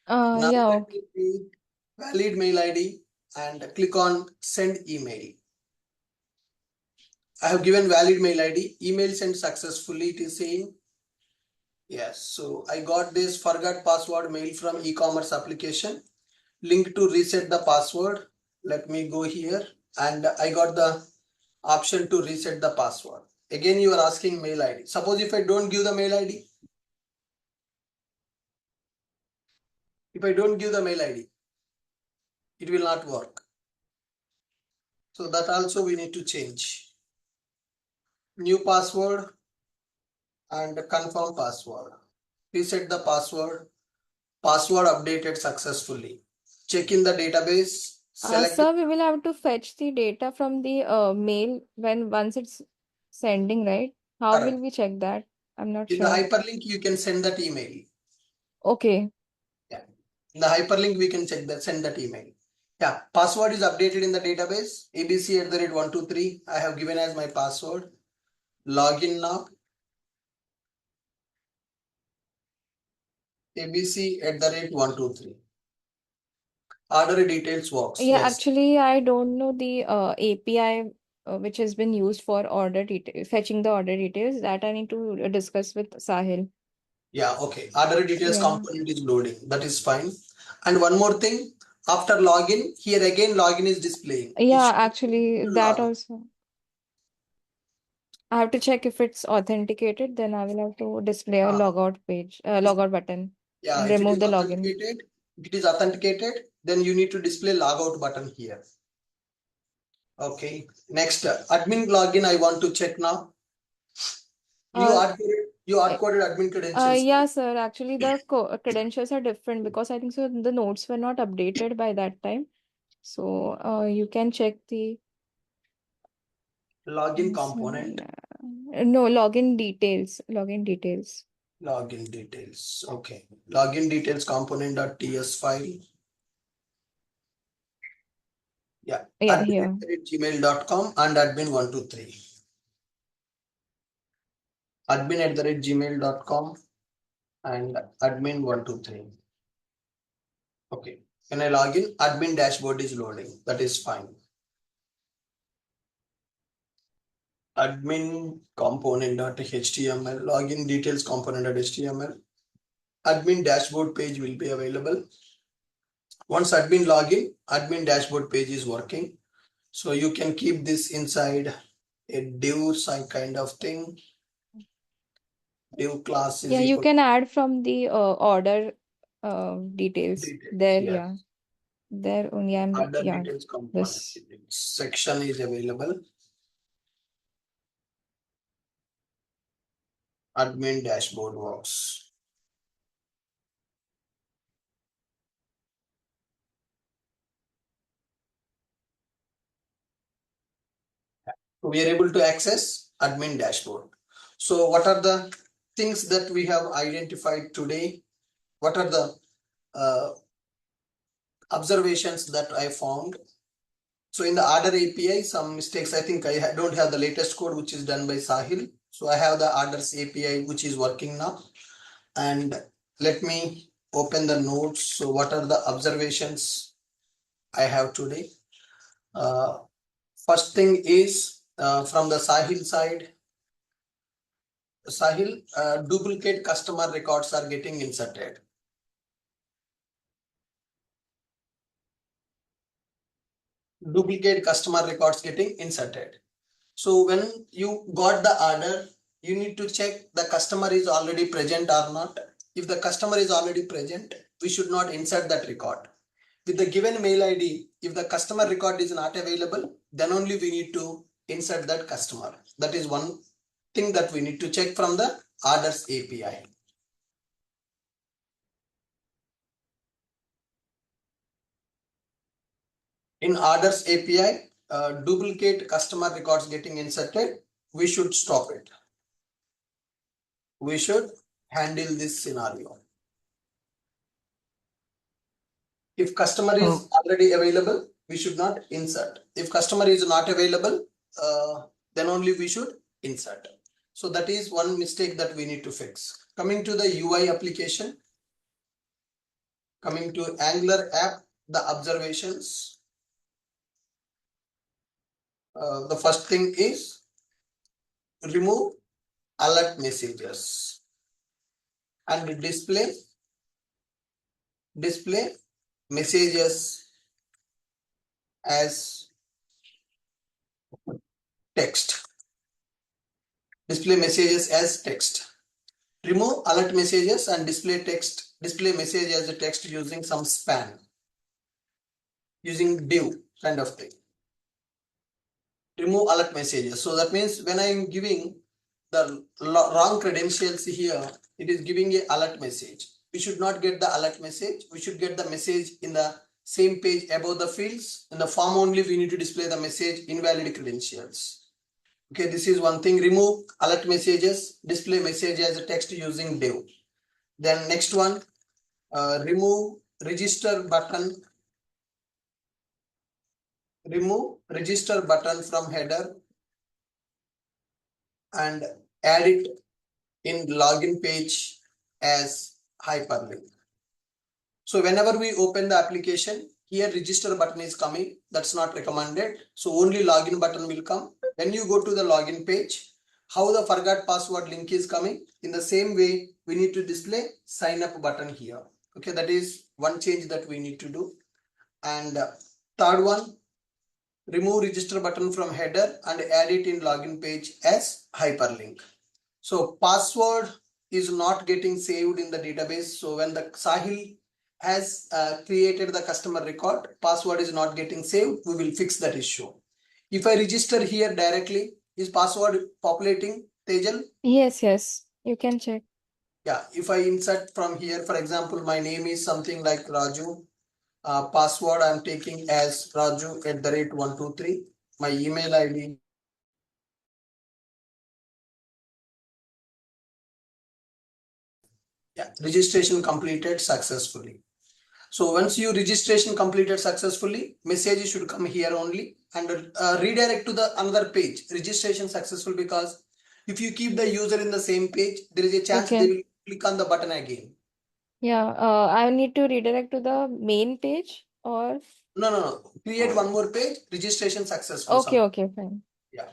Now Yeah, let okay. me give valid mail ID and click on send email. I have given valid mail ID, email sent successfully, it is saying. Yes, so I got this forgot password mail from e-commerce application. Link to reset the password. Let me go here and I got the option to reset the password. Again, you are asking mail ID. Suppose if I don't give the mail ID, if I don't give the mail ID, it will not work. So that also we need to change. New password and confirm password. Reset the password. Password updated successfully. Check in the database. Select Sir, we will have to fetch the data from the mail once it's sending, right? How will correct. we check that? I'm not In the sure. hyperlink, you can send that email. Okay. Yeah. In the hyperlink, we can check that, send that email. Yeah. Password is updated in the database. abc@123. I have given as my password. Login now. abc@123. Order details works. Yeah, Yes. actually, I don't know the API which has been used for order detail, fetching the order details. That I need to discuss with Sahil. Yeah, okay. Order details Yeah. component is loading. That is fine. And one more thing, after login, here again login is displaying. Yeah, It actually, should that login. also. I have to check if it's authenticated, then I will have to display a Ah, logout page, logout button, yeah, and if it remove is the login. authenticated, then you need to display logout button here. Okay. Next, admin login I want to check now. Uh, You hard coded admin credentials. yeah, sir. Actually, the credentials are different because I think so the notes were not updated by that time. So, you can check the Login component. no login details. Login details. Login details. Okay. Login details component.ts file. Yeah. Yeah, here. admin@gmail.com and admin123. admin@gmail.com and admin123. Okay. When I log in, admin dashboard is loading. That is fine. Admin component.html, login details component.html. Admin dashboard page will be available. Once admin login, admin dashboard page is working. So you can keep this inside a div kind of thing. Div class is Yeah, you equal can add from the order details. details. There, Yes. yeah. There only I'm Other yeah. details component This section is available. Admin dashboard works. We are able to access admin dashboard. So what are the things that we have identified today? What are the observations that I found? So in the order API, some mistakes. I think I don't have the latest code which is done by Sahil. So I have the orders API which is working now. And let me open the notes. So what are the observations I have today? First thing is from the Sahil side. Sahil, duplicate customer records are getting inserted. Duplicate customer records getting inserted. So when you got the order, you need to check the customer is already present or not. If the customer is already present, we should not insert that record. With the given mail ID, if the customer record is not available, then only we need to insert that customer. That is one thing that we need to check from the orders API. In orders API, duplicate customer records getting inserted, we should stop it. We should handle this scenario. If customer is already available, we should not insert. If customer is not available, then only we should insert. So that is one mistake that we need to fix. Coming to the UI application, coming to Angular app, the observations. The first thing is remove alert messages and display messages as text. Display messages as text. Remove alert messages and display message as a text using some span, using div kind of thing. Remove alert messages. So that means when I am giving the wrong credentials here, it is giving a alert message. We should not get the alert message. We should get the message in the same page above the fields. In the form only, we need to display the message invalid credentials. Okay, this is one thing. Remove alert messages, display message as a text using div. Then next one, remove register button. Remove register button from header and add it in login page as hyperlink. So whenever we open the application, here register button is coming. That's not recommended. So only login button will come. When you go to the login page, how the forgot password link is coming, in the same way we need to display sign up button here. Okay, that is one change that we need to do. And third one, remove register button from header and add it in login page as hyperlink. So password is not getting saved in the database. So when the Sahil has created the customer record, password is not getting saved, we will fix that issue. If I register here directly, is password populating, Tejal? Yes, you can check. Yeah, if I insert from here, for example, my name is something like Raju. Password I'm taking as Raju@123. My email ID. Yeah, registration completed successfully. So once you registration completed successfully, message should come here only and redirect to the another page, registration successful, because if you keep the user in the same page, there is a chance they Okay. will click on the button again. Yeah, I need to redirect to the main page or No. Create one more page, registration successful. okay, fine. Yeah.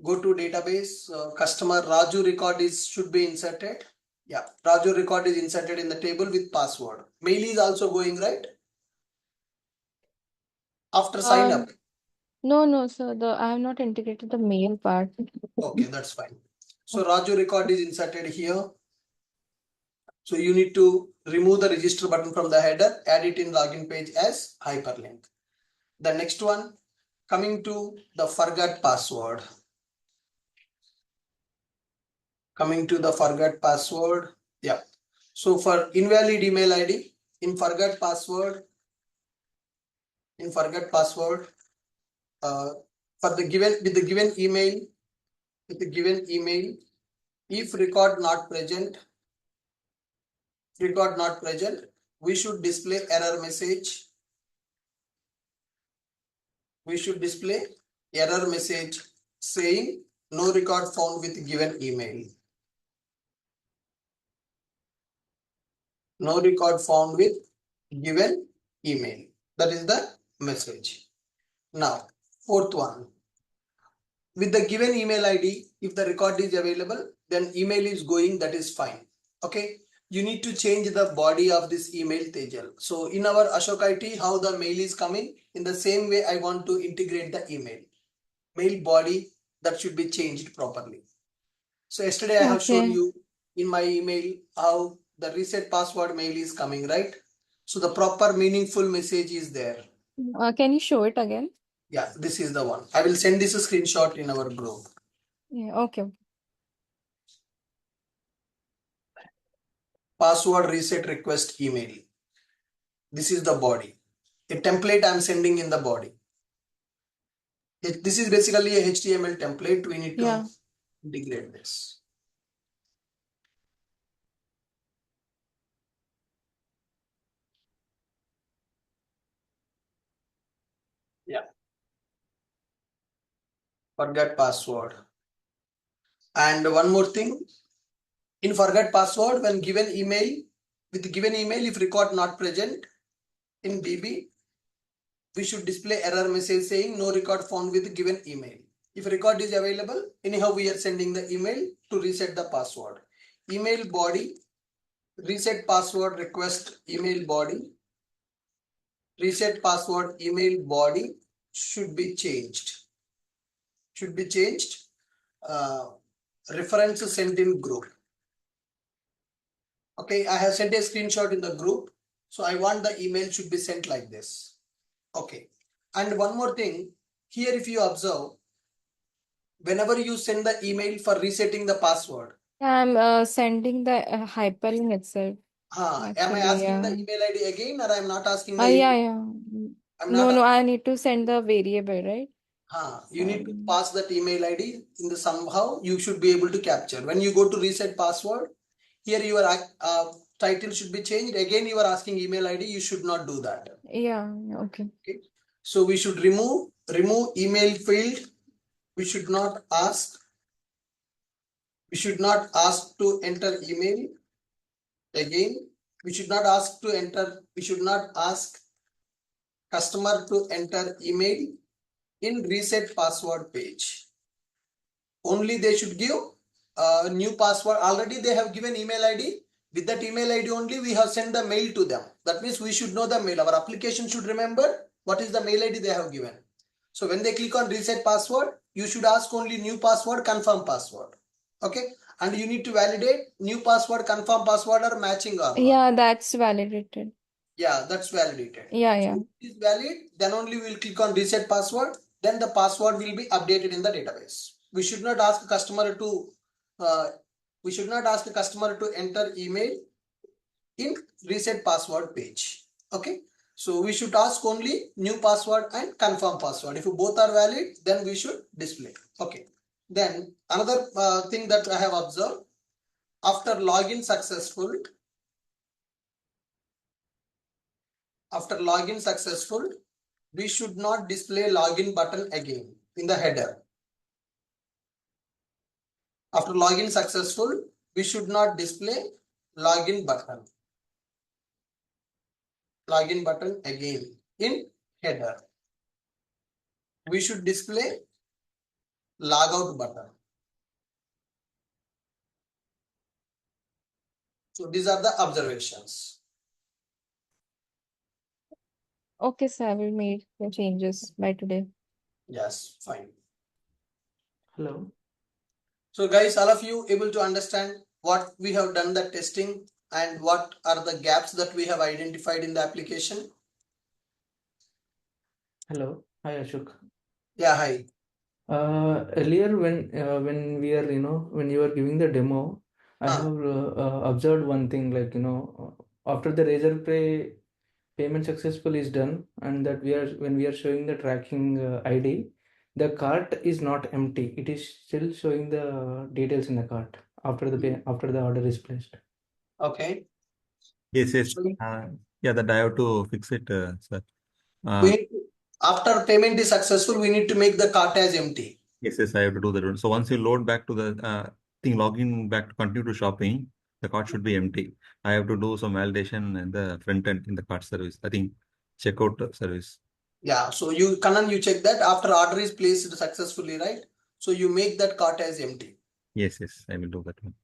Go to database, customer Raju record should be inserted. Yeah, Raju record is inserted in the table with password. Mail is also going, right? After sign up. No, sir. I have not integrated the mail part. Okay, that's fine. So Raju record is inserted here. So you need to remove the register button from the header, add it in login page as hyperlink. The next one, coming to the forgot password. Coming to the forgot password. Yeah. So for invalid email ID, in forgot password, for the given with the given email, if record not present, we should display error message. We should display error message saying no record found with given email. No record found with given email. That is the message. Now, fourth one. With the given email ID, if the record is available, then email is going, that is fine. Okay. You need to change the body of this email, Tejal. So in our Ashok IT, how the mail is coming, in the same way I want to integrate the email. Mail body, that should be changed properly. So yesterday I have shown you in my email how the reset password mail is coming, right? So the proper meaningful message is there. Can you show it again? Yeah, this is the one. I will send this a screenshot in our group. Yeah, okay. Password reset request email. This is the body. A template I'm sending in the body. This is basically a HTML template. We need to integrate this. Yeah. Forget password. And one more thing. In forget password, when given email, with given email, if record not present in BB, we should display error message saying no record found with given email. If record is available, anyhow we are sending the email to reset the password. Email body, reset password request email body. Reset password email body should be changed. Reference sent in group. Okay, I have sent a screenshot in the group. So I want the email should be sent like this. Okay. And one more thing, here if you observe, whenever you send the email for resetting the password. I'm sending the hyperlink itself. Am I asking the email ID again, or I'm not asking the Yeah. No, I need to send the variable, right? You need to pass that email ID in the somehow you should be able to capture. When you go to reset password, here your title should be changed. Again, you are asking email ID. You should not do that. Yeah, okay. So we should remove email field. We should not ask to enter email again. We should not ask customer to enter email in reset password page. Only they should give a new password. Already they have given email ID. With that email ID only we have sent the mail to them. That means we should know the mail. Our application should remember what is the mail ID they have given. So when they click on reset password, you should ask only new password, confirm password. Okay. And you need to validate new password, confirm password are matching or not. Yeah, that's validated. Yeah, that's validated. Yeah, So yeah. if it is valid, then only we will click on reset password. Then the password will be updated in the database. We should not ask a customer to enter email in reset password page. Okay. So we should ask only new password and confirm password. If both are valid, then we should display. Okay. Then another thing that I have observed, after login successful, we should not display login button again in the header. After login successful, we should not display login button again in header. We should display logout button. So these are the observations. Okay, sir, I will make the changes by today. Yes, fine. Hello. So guys, all of you able to understand what we have done the testing and what are the gaps that we have identified in the application? Hello. Hi, Ashok. Yeah, hi. Earlier when we are when you are giving the demo, I have observed one thing, like after the Razor Pay payment successful is done, and that when we are showing the tracking ID, the cart is not empty. It is still showing the details in the cart after the order is placed. Okay. Yes, yes. So Yeah, that I have to fix it, sir. Uh, after payment is successful, we need to make the cart as empty. yes, yes, I have to do that one. So once you load back to the login back to continue to shopping, the cart should be empty. I have to do some validation in the front end in the cart service. I think checkout service. Yeah, so you Kanan, you check that after order is placed successfully, right? So you make that cart as empty. Yes, yes, I will do that one.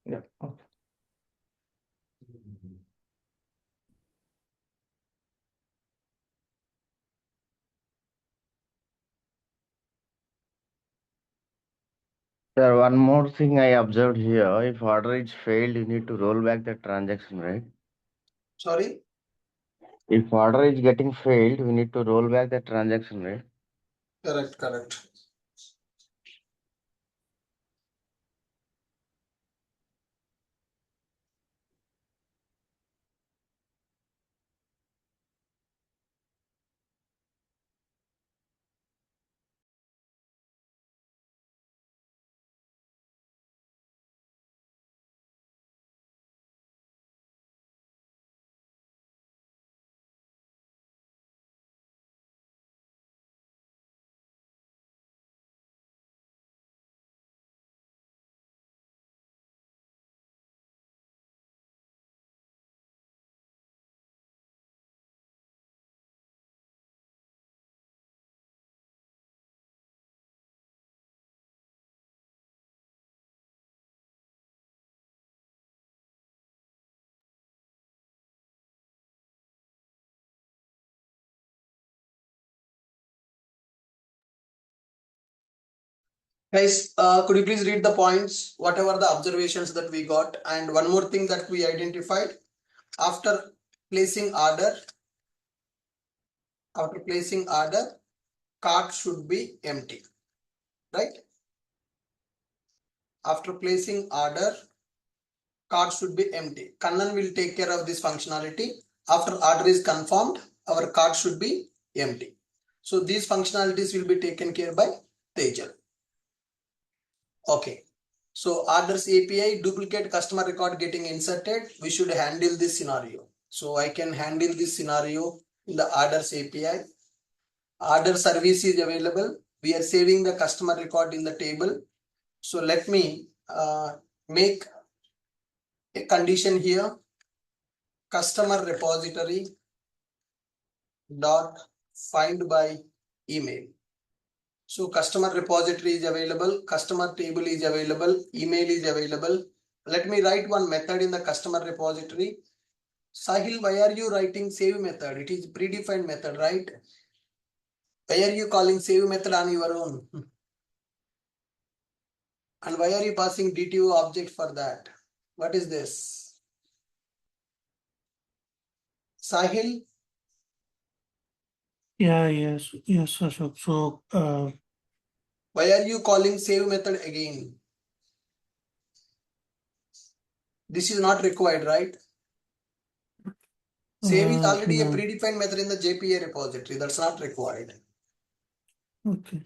Yeah. Okay. Sir, one more thing I observed here. If order is failed, you need to roll back the transaction, right? Sorry? If order is getting failed, we need to roll back the transaction, right? Correct. Guys, could you please read the points, whatever the observations that we got? And one more thing that we identified, after placing order, cart should be empty, right? After placing order, cart should be empty. Kannan will take care of this functionality. After order is confirmed, our cart should be empty. So these functionalities will be taken care by Tejal. Okay. So orders API, duplicate customer record getting inserted. We should handle this scenario. So I can handle this scenario in the orders API. Order service is available. We are saving the customer record in the table. So let me make a condition here, customer repository dot find by email. So customer repository is available, customer table is available, email is available. Let me write one method in the customer repository. Sahil, why are you writing save method? It is predefined method, right? Why are you calling save method on your own? And why are you passing DTO object for that? What is this? Sahil? Yeah, yes, Ashok. So, Why are you calling save method again? This is not required, right? Save is already a no. predefined method in the JPA repository. That's not required. Okay.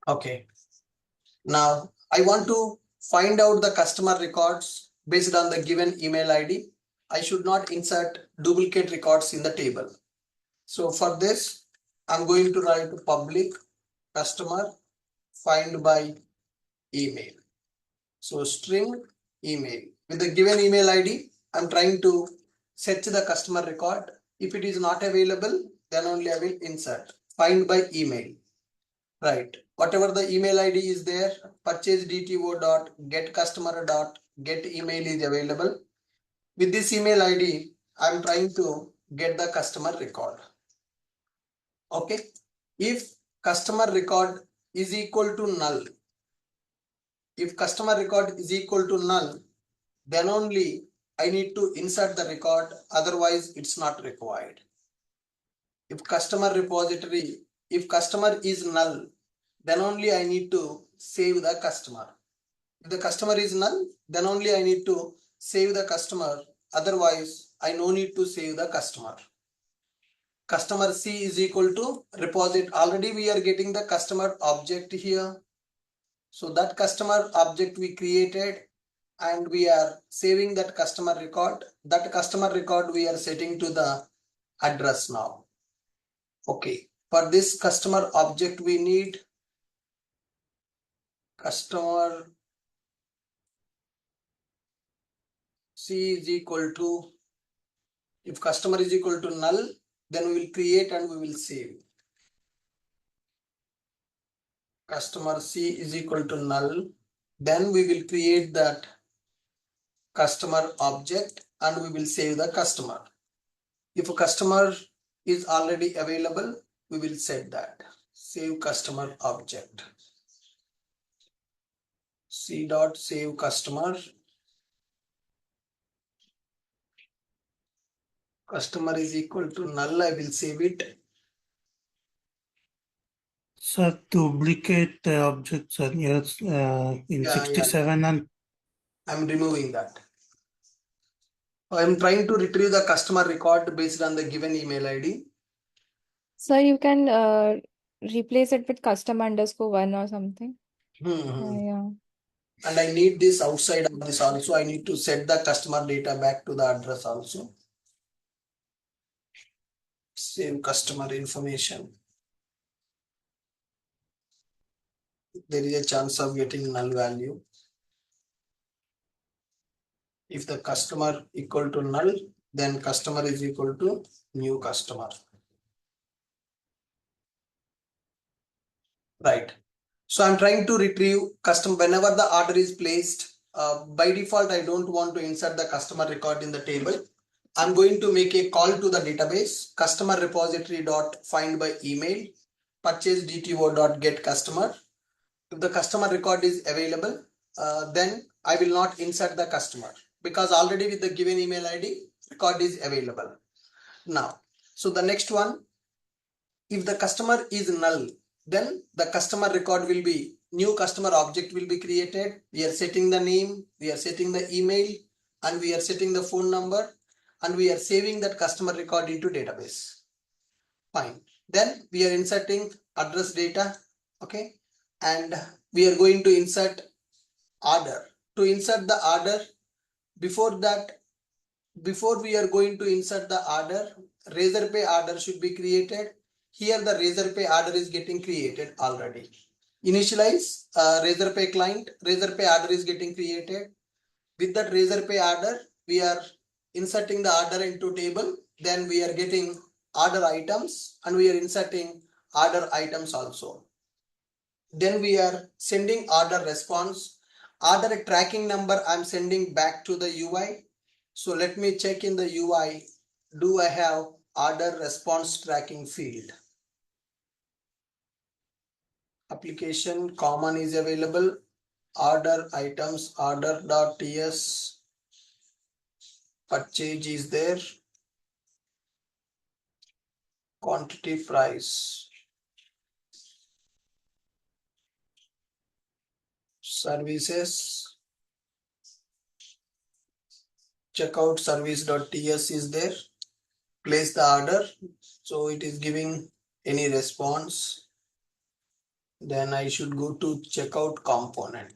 Okay. Now I want to find out the customer records based on the given email ID. I should not insert duplicate records in the table. So for this, I'm going to write public customer find by email. So string email with the given email ID. I'm trying to search the customer record. If it is not available, then only I will insert find by email. Right. Whatever the email ID is there, purchase DTO dot get customer dot get email is available. With this email ID, I'm trying to get the customer record. Okay. If customer record is equal to null, if customer record is equal to null, then only I need to insert the record, otherwise it's not required. If customer repository, if customer is null, then only I need to save the customer. If the customer is null, then only I need to save the customer, otherwise I no need to save the customer. Customer C is equal to repository. Already we are getting the customer object here. So that customer object we created and we are saving that customer record. That customer record we are setting to the address now. Okay, for this customer object we need customer C is equal to, if customer is equal to null, then we will create and we will save. Customer C is equal to null, then we will create that customer object and we will save the customer. If a customer is already available, we will set that save customer object. C dot save customer. Customer is equal to null, I will save it. Sir, duplicate the objects are here in Yeah, 67 and I'm removing that. I'm trying to retrieve the customer record based on the given email ID. So you can replace it with custom underscore one or something. Yeah. And I need this outside of this also. I need to set the customer data back to the address also. Save customer information. There is a chance of getting null value. If the customer equal to null, then customer is equal to new customer. Right. So I'm trying to retrieve custom whenever the order is placed. By default, I don't want to insert the customer record in the table. I'm going to make a call to the database customer repository dot find by email purchase DTO dot get customer. If the customer record is available, then I will not insert the customer because already with the given email ID record is available. Now, so the next one, if the customer is null, then the customer record will be new customer object will be created. We are setting the name, we are setting the email, and we are setting the phone number, and we are saving that customer record into database. Fine. Then we are inserting address data. Okay. And we are going to insert order. To insert the order, before that, before we are going to insert the order, razor pay order should be created. Here the razor pay order is getting created already. Initialize razor pay client, razor pay order is getting created. With that razor pay order, we are inserting the order into table. Then we are getting order items and we are inserting order items also. Then we are sending order response. Order tracking number I'm sending back to the UI. So let me check in the UI. Do I have order response tracking field? Application common is available. Order items order.ts purchase is there. Quantity price. Services. Checkout service.ts is there. Place the order. So it is giving any response. Then I should go to checkout component.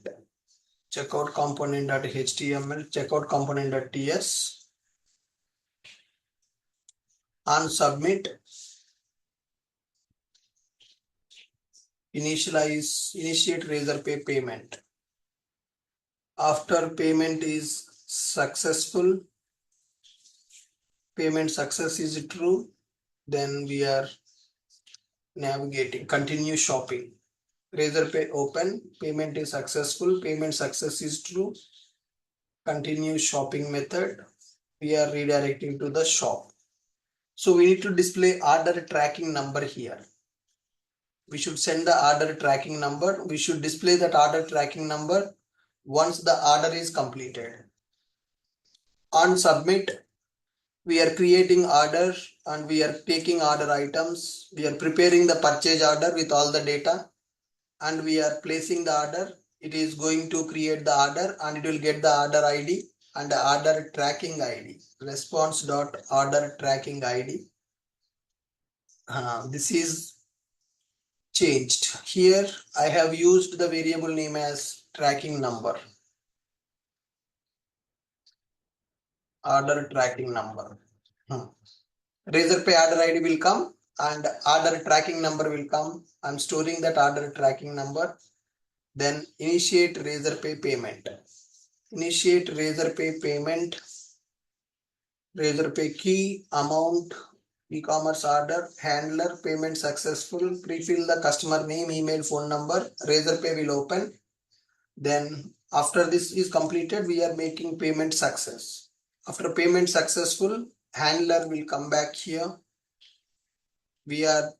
Checkout component.html, checkout component.ts. On submit, initiate razor pay payment. After payment is successful, payment success is true, then we are navigating, continue shopping. Razor pay open, payment is successful, payment success is true, continue shopping method. We are redirecting to the shop. So we need to display order tracking number here. We should send the order tracking number. We should display that order tracking number once the order is completed. On submit, we are creating order and we are taking order items. We are preparing the purchase order with all the data and we are placing the order. It is going to create the order and it will get the order ID and the order tracking ID. Response.order tracking ID. This is changed. Here I have used the variable name as tracking number. Order tracking number. Razor pay order ID will come and order tracking number will come. I'm storing that order tracking number. Then initiate razor pay payment. Initiate razor pay payment. Razor pay key, amount, e-commerce order, handler, payment successful. Pre-fill the customer name, email, phone number. Razor pay will open. Then after this is completed, we are making payment success. After payment successful, handler will come back here. We are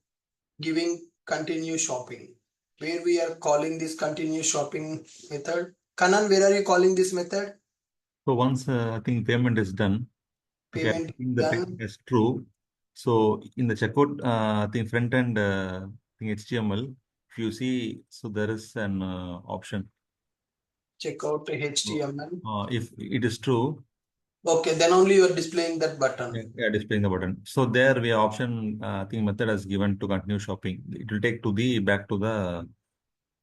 giving continue shopping. Where we are calling this continue shopping method. Kanan, where are you calling this method? So once I think payment is done, okay, I Payment think the done. payment is true. So in the checkout, I think front end, thing HTML, if you see, so there is an option. Checkout So, HTML. if it is true, Okay, then only you are displaying that button. yeah, displaying the button. So there we have option, I think method has given to continue shopping. It will take to the back to the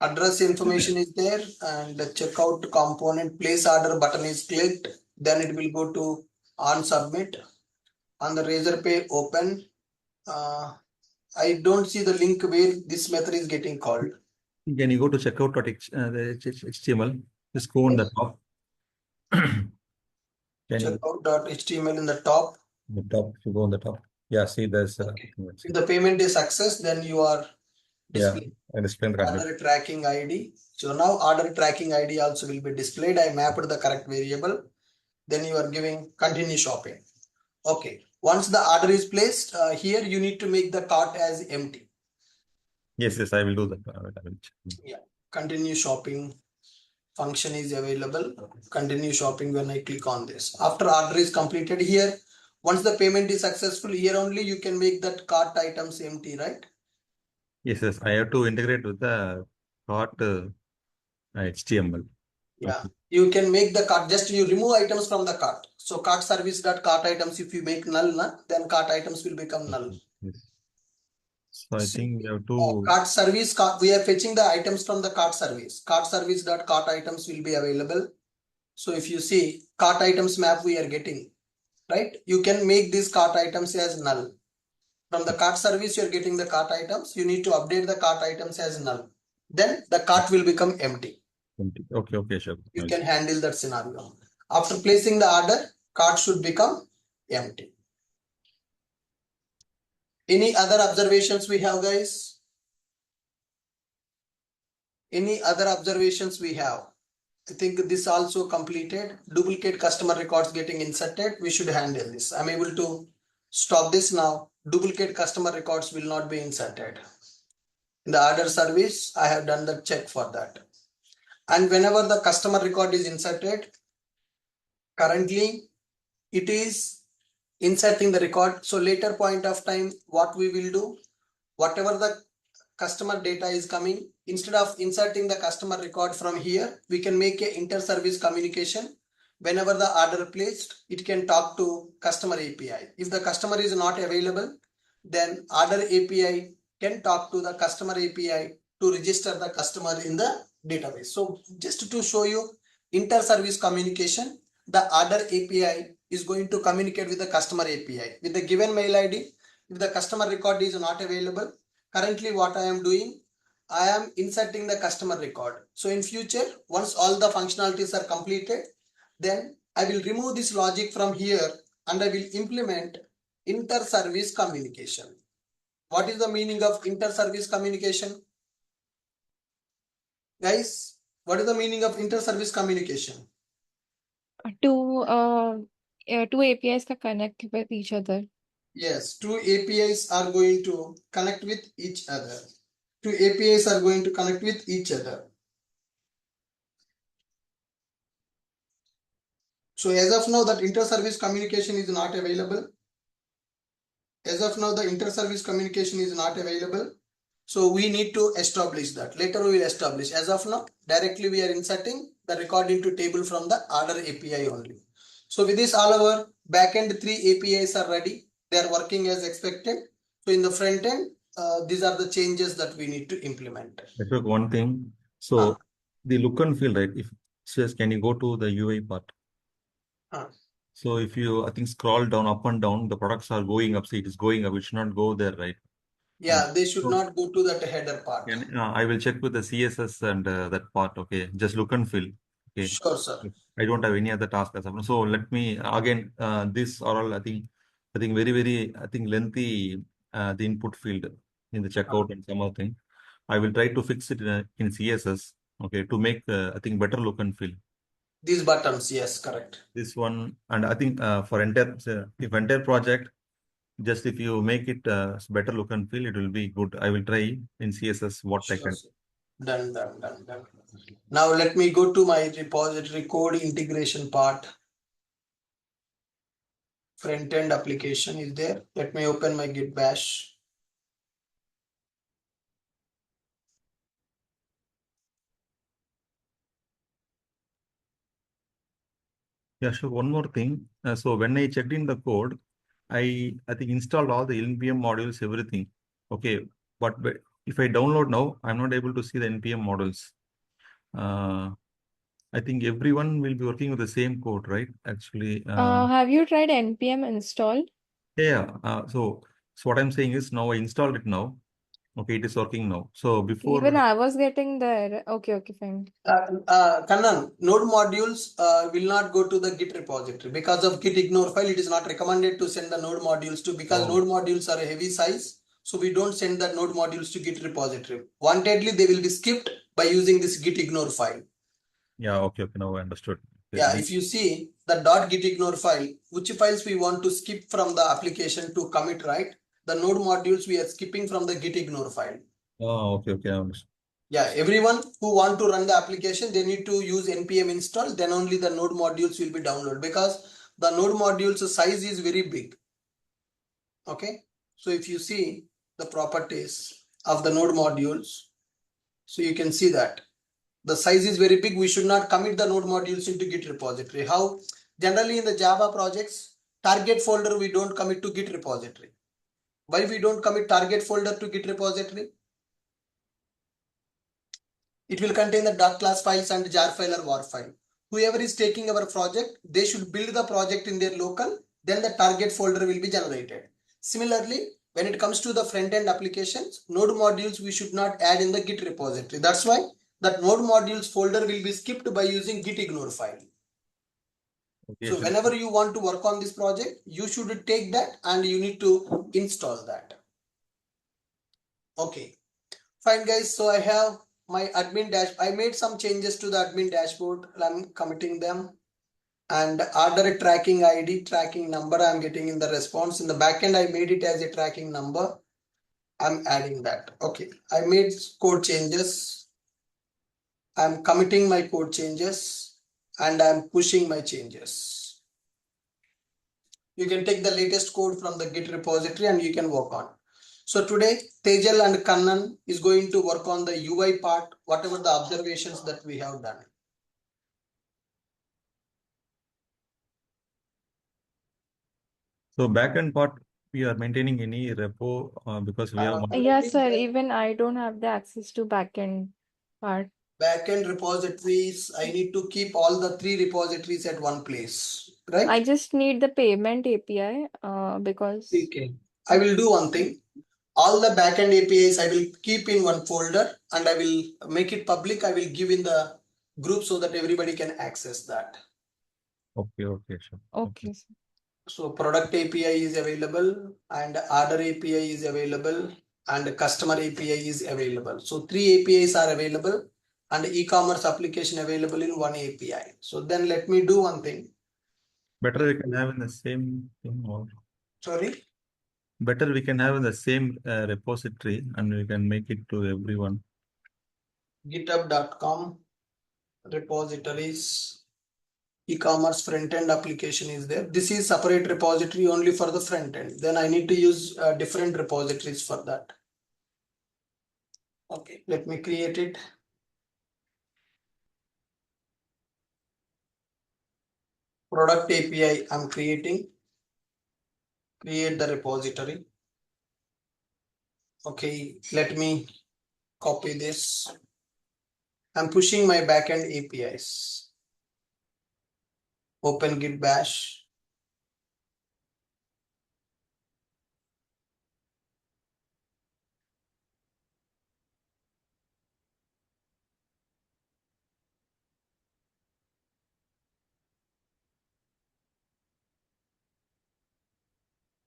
Address information is there and the checkout component place order button is clicked. Then it will go to on submit. On the razor pay open. I don't see the link where this method is getting called. Can you go to checkout.html? Just go on the top. Can you Checkout.html in the top. the top? If you go on the top, yeah. See, there's Okay. If the payment is success, then you are displaying I displaying the order tracking ID. So now order tracking ID also will be displayed. I mapped the correct variable. Then you are giving continue shopping. Okay. Once the order is placed, here you need to make the cart as empty. Yes, I will do that. I will check. Yeah. Continue shopping function is available. Continue shopping when I click on this. After order is completed here, once the payment is successful, here only you can make that cart items empty, right? Yes, I have to integrate with the cart HTML. Yeah, Okay. you can make the cart, just you remove items from the cart. So cart service dot cart items, if you make null, then cart items will become null. Yes. So I So, think we have to. cart service, we are fetching the items from the cart service. Cart service dot cart items will be available. So if you see cart items map we are getting, right? You can make these cart items as null. From the cart service, you're getting the cart items. You need to update the cart items as null. Then the cart will become empty. Okay, sure. You can handle that scenario. After placing the order, cart should become empty. Any other observations we have, guys? Any other observations we have? I think this also completed. Duplicate customer records getting inserted. We should handle this. I'm able to stop this now. Duplicate customer records will not be inserted. In the order service, I have done the check for that. And whenever the customer record is inserted, currently it is inserting the record. So later point of time, what we will do, whatever the customer data is coming, instead of inserting the customer record from here, we can make a inter-service communication. Whenever the order placed, it can talk to customer API. If the customer is not available, then order API can talk to the customer API to register the customer in the database. So just to show you inter-service communication, the order API is going to communicate with the customer API. With the given mail ID, if the customer record is not available, currently what I am doing, I am inserting the customer record. So in future, once all the functionalities are completed, then I will remove this logic from here and I will implement inter-service communication. What is the meaning of inter-service communication? Guys, what is the meaning of inter-service communication? Two APIs का connect with each other. Yes, two APIs are going to connect with each other. Two APIs are going to connect with each other. So as of now, that inter-service communication is not available. As of now, the inter-service communication is not available. So we need to establish that. Later we will establish. As of now, directly we are inserting the record into table from the order API only. So with this, all our backend 3 APIs are ready. They are working as expected. So in the front end, these are the changes that we need to implement. Ashok, one thing. So the look and feel, right? If says, can you go to the UI part? So if you, I think, scroll down, up and down, the products are going up. See, it is going up. It should not go there, right? Yeah, they should not go to that header part. I will check with the CSS and that part. Okay, just look and feel. Okay. Sure, sir. I don't have any other task as of now. So let me again. This are all. I think very. I think lengthy. The input field in the checkout and some other thing. I will try to fix it in CSS. Okay, to make I think better look and feel. These buttons, yes, correct. This one, and I think for entire if entire project, just if you make it better look and feel, it will be good. I will try in CSS what I can. Done. Now let me go to my repository code integration part. Front end application is there. Let me open my Git bash. Yeah, sure. One more thing. So when I checked in the code, I think installed all the NPM modules, everything. Okay, but if I download now, I'm not able to see the NPM modules. I think everyone will be working with the same code, right? Actually, Have you tried npm install? yeah. So what I'm saying is now I installed it now. Okay, it is working now. So before Even I was getting the error. Okay, fine. Kannan, node modules will not go to the Git repository because of Git ignore file. It is not recommended to send the node modules to because node modules are a heavy size. So we don't send the node modules to Git repository. Wantedly, they will be skipped by using this Git ignore file. Yeah, okay, now I understood. Yeah, if you see the .git ignore file, which files we want to skip from the application to commit, right? The node modules we are skipping from the git ignore file. Oh, okay, I understand. Yeah, everyone who want to run the application, they need to use npm install, then only the node modules will be downloaded because the node modules size is very big. Okay, so if you see the properties of the node modules, so you can see that the size is very big. We should not commit the node modules into Git repository. How? Generally in the Java projects, target folder we don't commit to Git repository. Why we don't commit target folder to Git repository? It will contain the .class files and jar file or war file. Whoever is taking our project, they should build the project in their local, then the target folder will be generated. Similarly, when it comes to the front-end applications, node modules we should not add in the Git repository. That's why that node modules folder will be skipped by using git ignore file. Okay, So sure. whenever you want to work on this project, you should take that and you need to install that. Okay, fine guys. So I have my admin dash. I made some changes to the admin dashboard. I'm committing them. And order tracking ID, tracking number, I'm getting in the response. In the backend, I made it as a tracking number. I'm adding that. Okay, I made code changes. I'm committing my code changes and I'm pushing my changes. You can take the latest code from the Git repository and you can work on. So today, Tejal and Kannan is going to work on the UI part, whatever the observations that we have done. So backend part, we are maintaining any repo because we have Yeah, sir. Even I don't have the access to backend part. Backend repositories, I need to keep all the 3 repositories at one place, right? I just need the payment API because Okay. I will do one thing. All the backend APIs I will keep in one folder and I will make it public. I will give in the group so that everybody can access that. Okay, sure. okay, sir. So product API is available and order API is available and customer API is available. So 3 APIs are available and e-commerce application available in one API. So then let me do one thing. Better we can have in the same thing or Sorry. better we can have in the same repository and we can make it to everyone. github.com repositories e-commerce front-end application is there. This is separate repository only for the front end. Then I need to use different repositories for that. Okay, let me create it. Product API I'm creating. Create the repository. Okay, let me copy this. I'm pushing my backend APIs. Open git bash.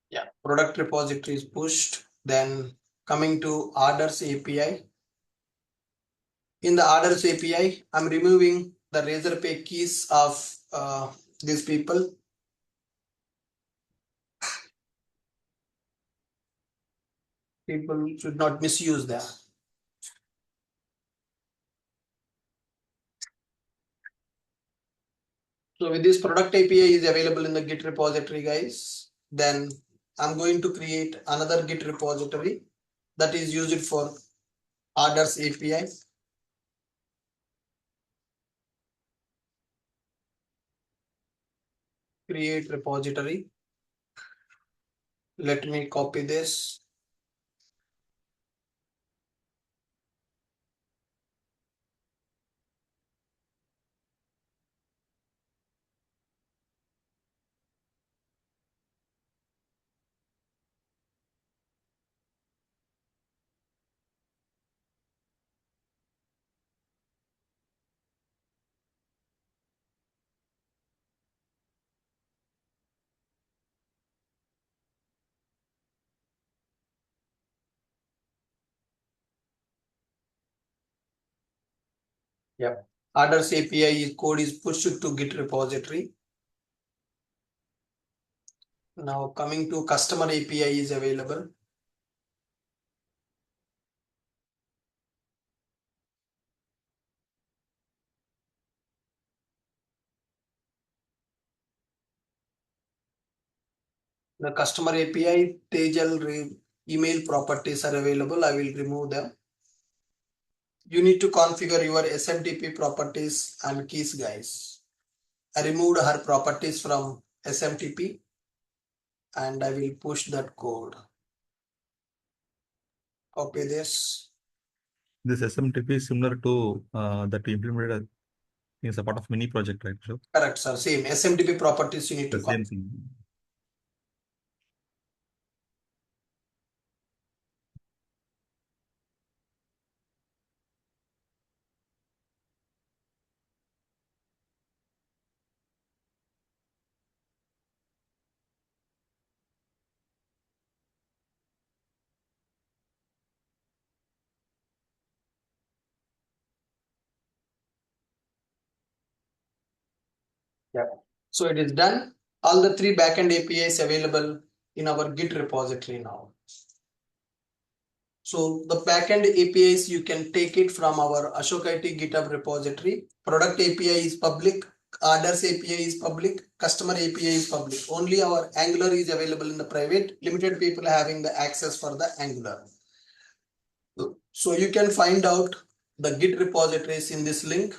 Yeah, product repository is pushed. Then coming to orders API. In the orders API, I'm removing the Razorpay keys of these people. People should not misuse them. So with this product API is available in the Git repository, guys. Then I'm going to create another Git repository that is used for orders API. Create repository. Let me copy this. Yep. Orders API code is pushed to Git repository. Now coming to customer API is available. The customer API Tejal email properties are available. I will remove them. You need to configure your SMTP properties and keys, guys. I removed her properties from SMTP and I will push that code. Copy this. This SMTP is similar to that we implemented as a part of mini project, right? So Correct, sir. Same SMTP properties you need the to same copy. thing. Yeah. So it is done. All the 3 backend APIs available in our Git repository now. So the backend APIs, you can take it from our Ashok IT GitHub repository. Product API is public, orders API is public, customer API is public. Only our Angular is available in the private, limited people having the access for the Angular. So you can find out the Git repositories in this link.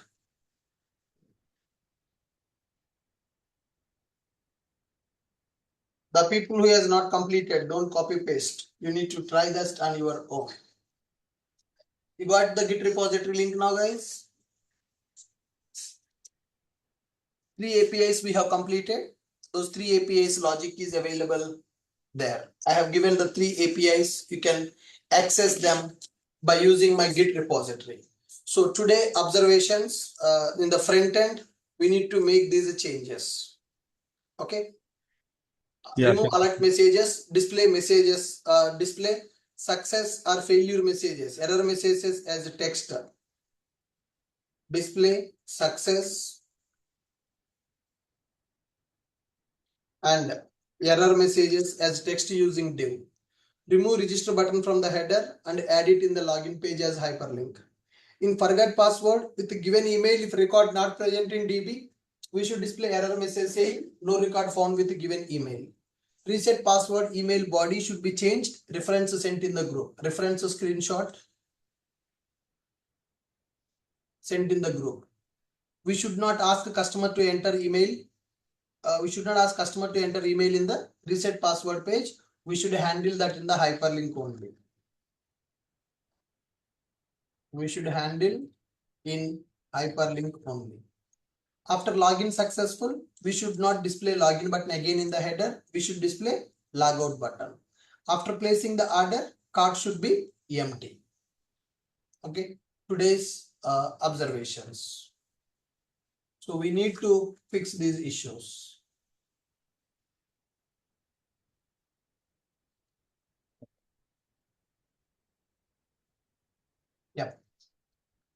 The people who has not completed, don't copy paste. You need to try this on your own. You got the Git repository link now, guys? 3 APIs we have completed. Those 3 APIs logic is available there. I have given the 3 APIs. You can access them by using my Git repository. So today observations in the front end, we need to make these changes. Okay. Yeah, Remove sure. alert messages, display messages, display success or failure messages, error messages as a text. Display success and error messages as text using div. Remove register button from the header and add it in the login page as hyperlink. In forget password with the given email, if record not present in DB, we should display error message saying no record found with the given email. Reset password email body should be changed. Reference sent in the group. Reference screenshot sent in the group. We should not ask the customer to enter email. We should not ask customer to enter email in the reset password page. We should handle that in the hyperlink only. We should handle in hyperlink only. After login successful, we should not display login button again in the header. We should display logout button. After placing the order, cart should be empty. Okay, today's observations. So we need to fix these issues. Yeah.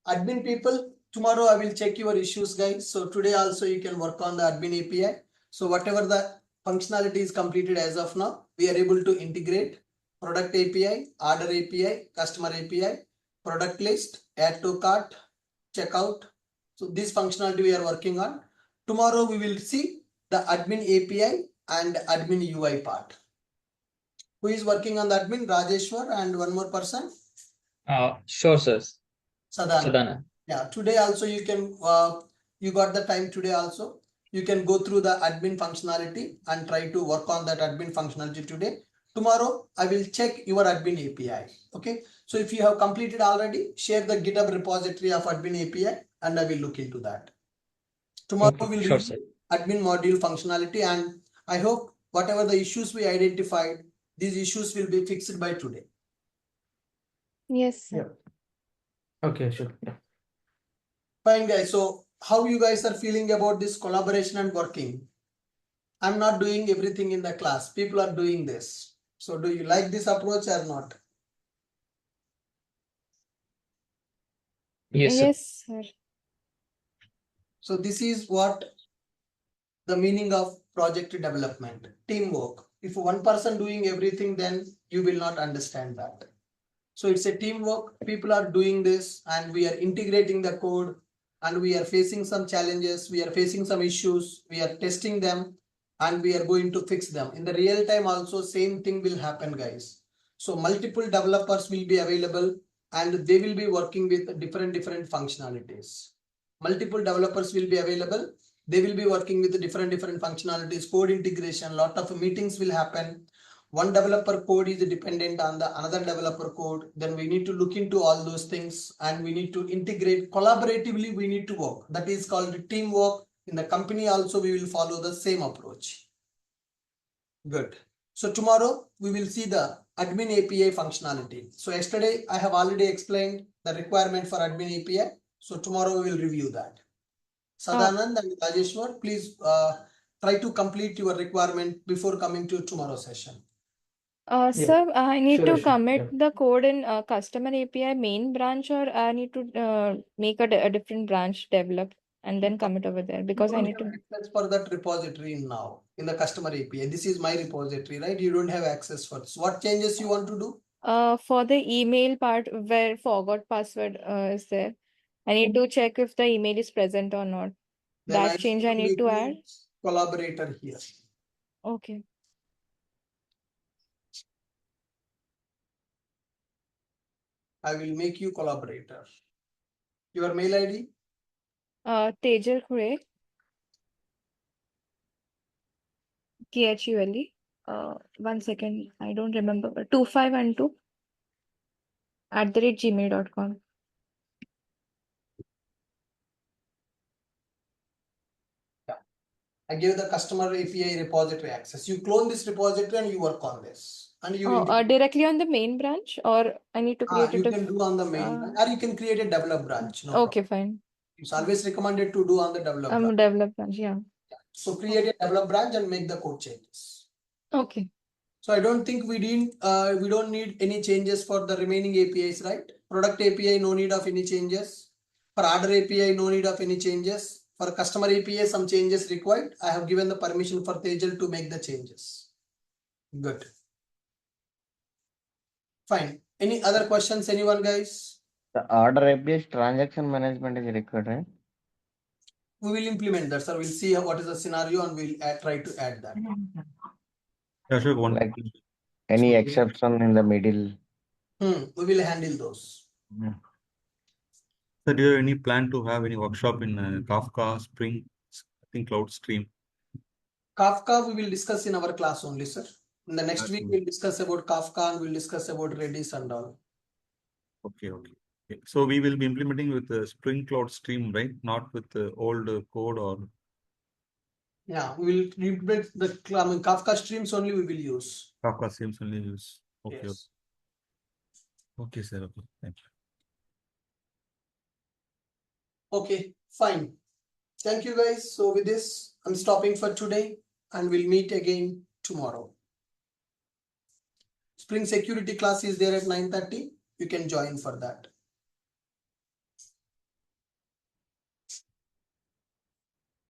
Admin people, tomorrow I will check your issues, guys. So today also you can work on the admin API. So whatever the functionality is completed as of now, we are able to integrate product API, order API, customer API, product list, add to cart, checkout. So this functionality we are working on. Tomorrow we will see the admin API and admin UI part. Who is working on the admin? Rajeshwar and one more person? Sure, sir. Sadhana. Sadhana. Yeah, today also you can, you got the time today also. You can go through the admin functionality and try to work on that admin functionality today. Tomorrow, I will check your admin API. Okay. So if you have completed already, share the GitHub repository of admin API and I will look into that. Tomorrow Okay, we will sure, review sir. admin module functionality and I hope whatever the issues we identified, these issues will be fixed by today. Yes, sir. Yeah. Okay, sure. Yeah. Fine, guys. So how you guys are feeling about this collaboration and working? I'm not doing everything in the class. People are doing this. So do you like this approach or not? Yes, sir. Yes, sir. So this is what the meaning of project development, teamwork. If one person doing everything, then you will not understand that. So it's a teamwork. People are doing this and we are integrating the code and we are facing some challenges. We are facing some issues. We are testing them and we are going to fix them. In the real time also same thing will happen, guys. So multiple developers will be available and they will be working with different functionalities. Multiple developers will be available. They will be working with different functionalities, code integration, lot of meetings will happen. One developer code is dependent on the another developer code, then we need to look into all those things and we need to integrate collaboratively. We need to work. That is called teamwork. In the company also we will follow the same approach. Good. So tomorrow we will see the admin API functionality. So yesterday I have already explained the requirement for admin API. So tomorrow we will review that. Sadanand and Rajeshwar, please try to complete your requirement before coming to tomorrow session. Yeah. Sir, I need Sure, to sure. commit Yeah. the code in customer API main branch, or I need to make a different branch develop and then commit over there, because I need to. Access for that repository now in the customer API. This is my repository, right? You don't have access for this. What changes you want to do? For the email part where forgot password is there, I need to check if the email is present or not. Then That change I need to add. Collaborator here. Okay. I will make you collaborator. Your mail ID? Tejal Khure, THULE. 1 second, I don't remember. 2512 @gmail.com. I give the customer API repository access. You clone this repository and you work on this. And you Directly on the main branch, or I need to create you it? can do on the main branch, or you can create a develop branch. No Okay, fine. It's always recommended to do on the develop branch. Develop branch, yeah. So create a develop branch and make the code changes. Okay. So I don't think we don't need any changes for the remaining APIs, right? Product API, no need of any changes. For order API, no need of any changes. For customer API, some changes required. I have given the permission for Tejal to make the changes. Good. Fine. Any other questions, anyone, guys? The order API's transaction management is required, right? We will implement that, sir. We'll see what is the scenario and we'll try to add that. Yeah, sure. One. Like any exception in the middle. We will handle those. So do you have any plan to have any workshop in Kafka, Spring, I think Cloud Stream? Kafka we will discuss in our class only, sir. In the next week, Okay. we'll discuss about Kafka and we'll discuss about Redis and all. Okay. So we will be implementing with the Spring Cloud Stream, right? Not with the old code or. Yeah, we will implement the Kafka streams only we will use. Kafka streams only use. Okay. Yes. Okay, sir. Okay. Thank you. Okay, fine. Thank you, guys. So with this, I'm stopping for today and we'll meet again tomorrow. Spring security class is there at 9:30. You can join for that.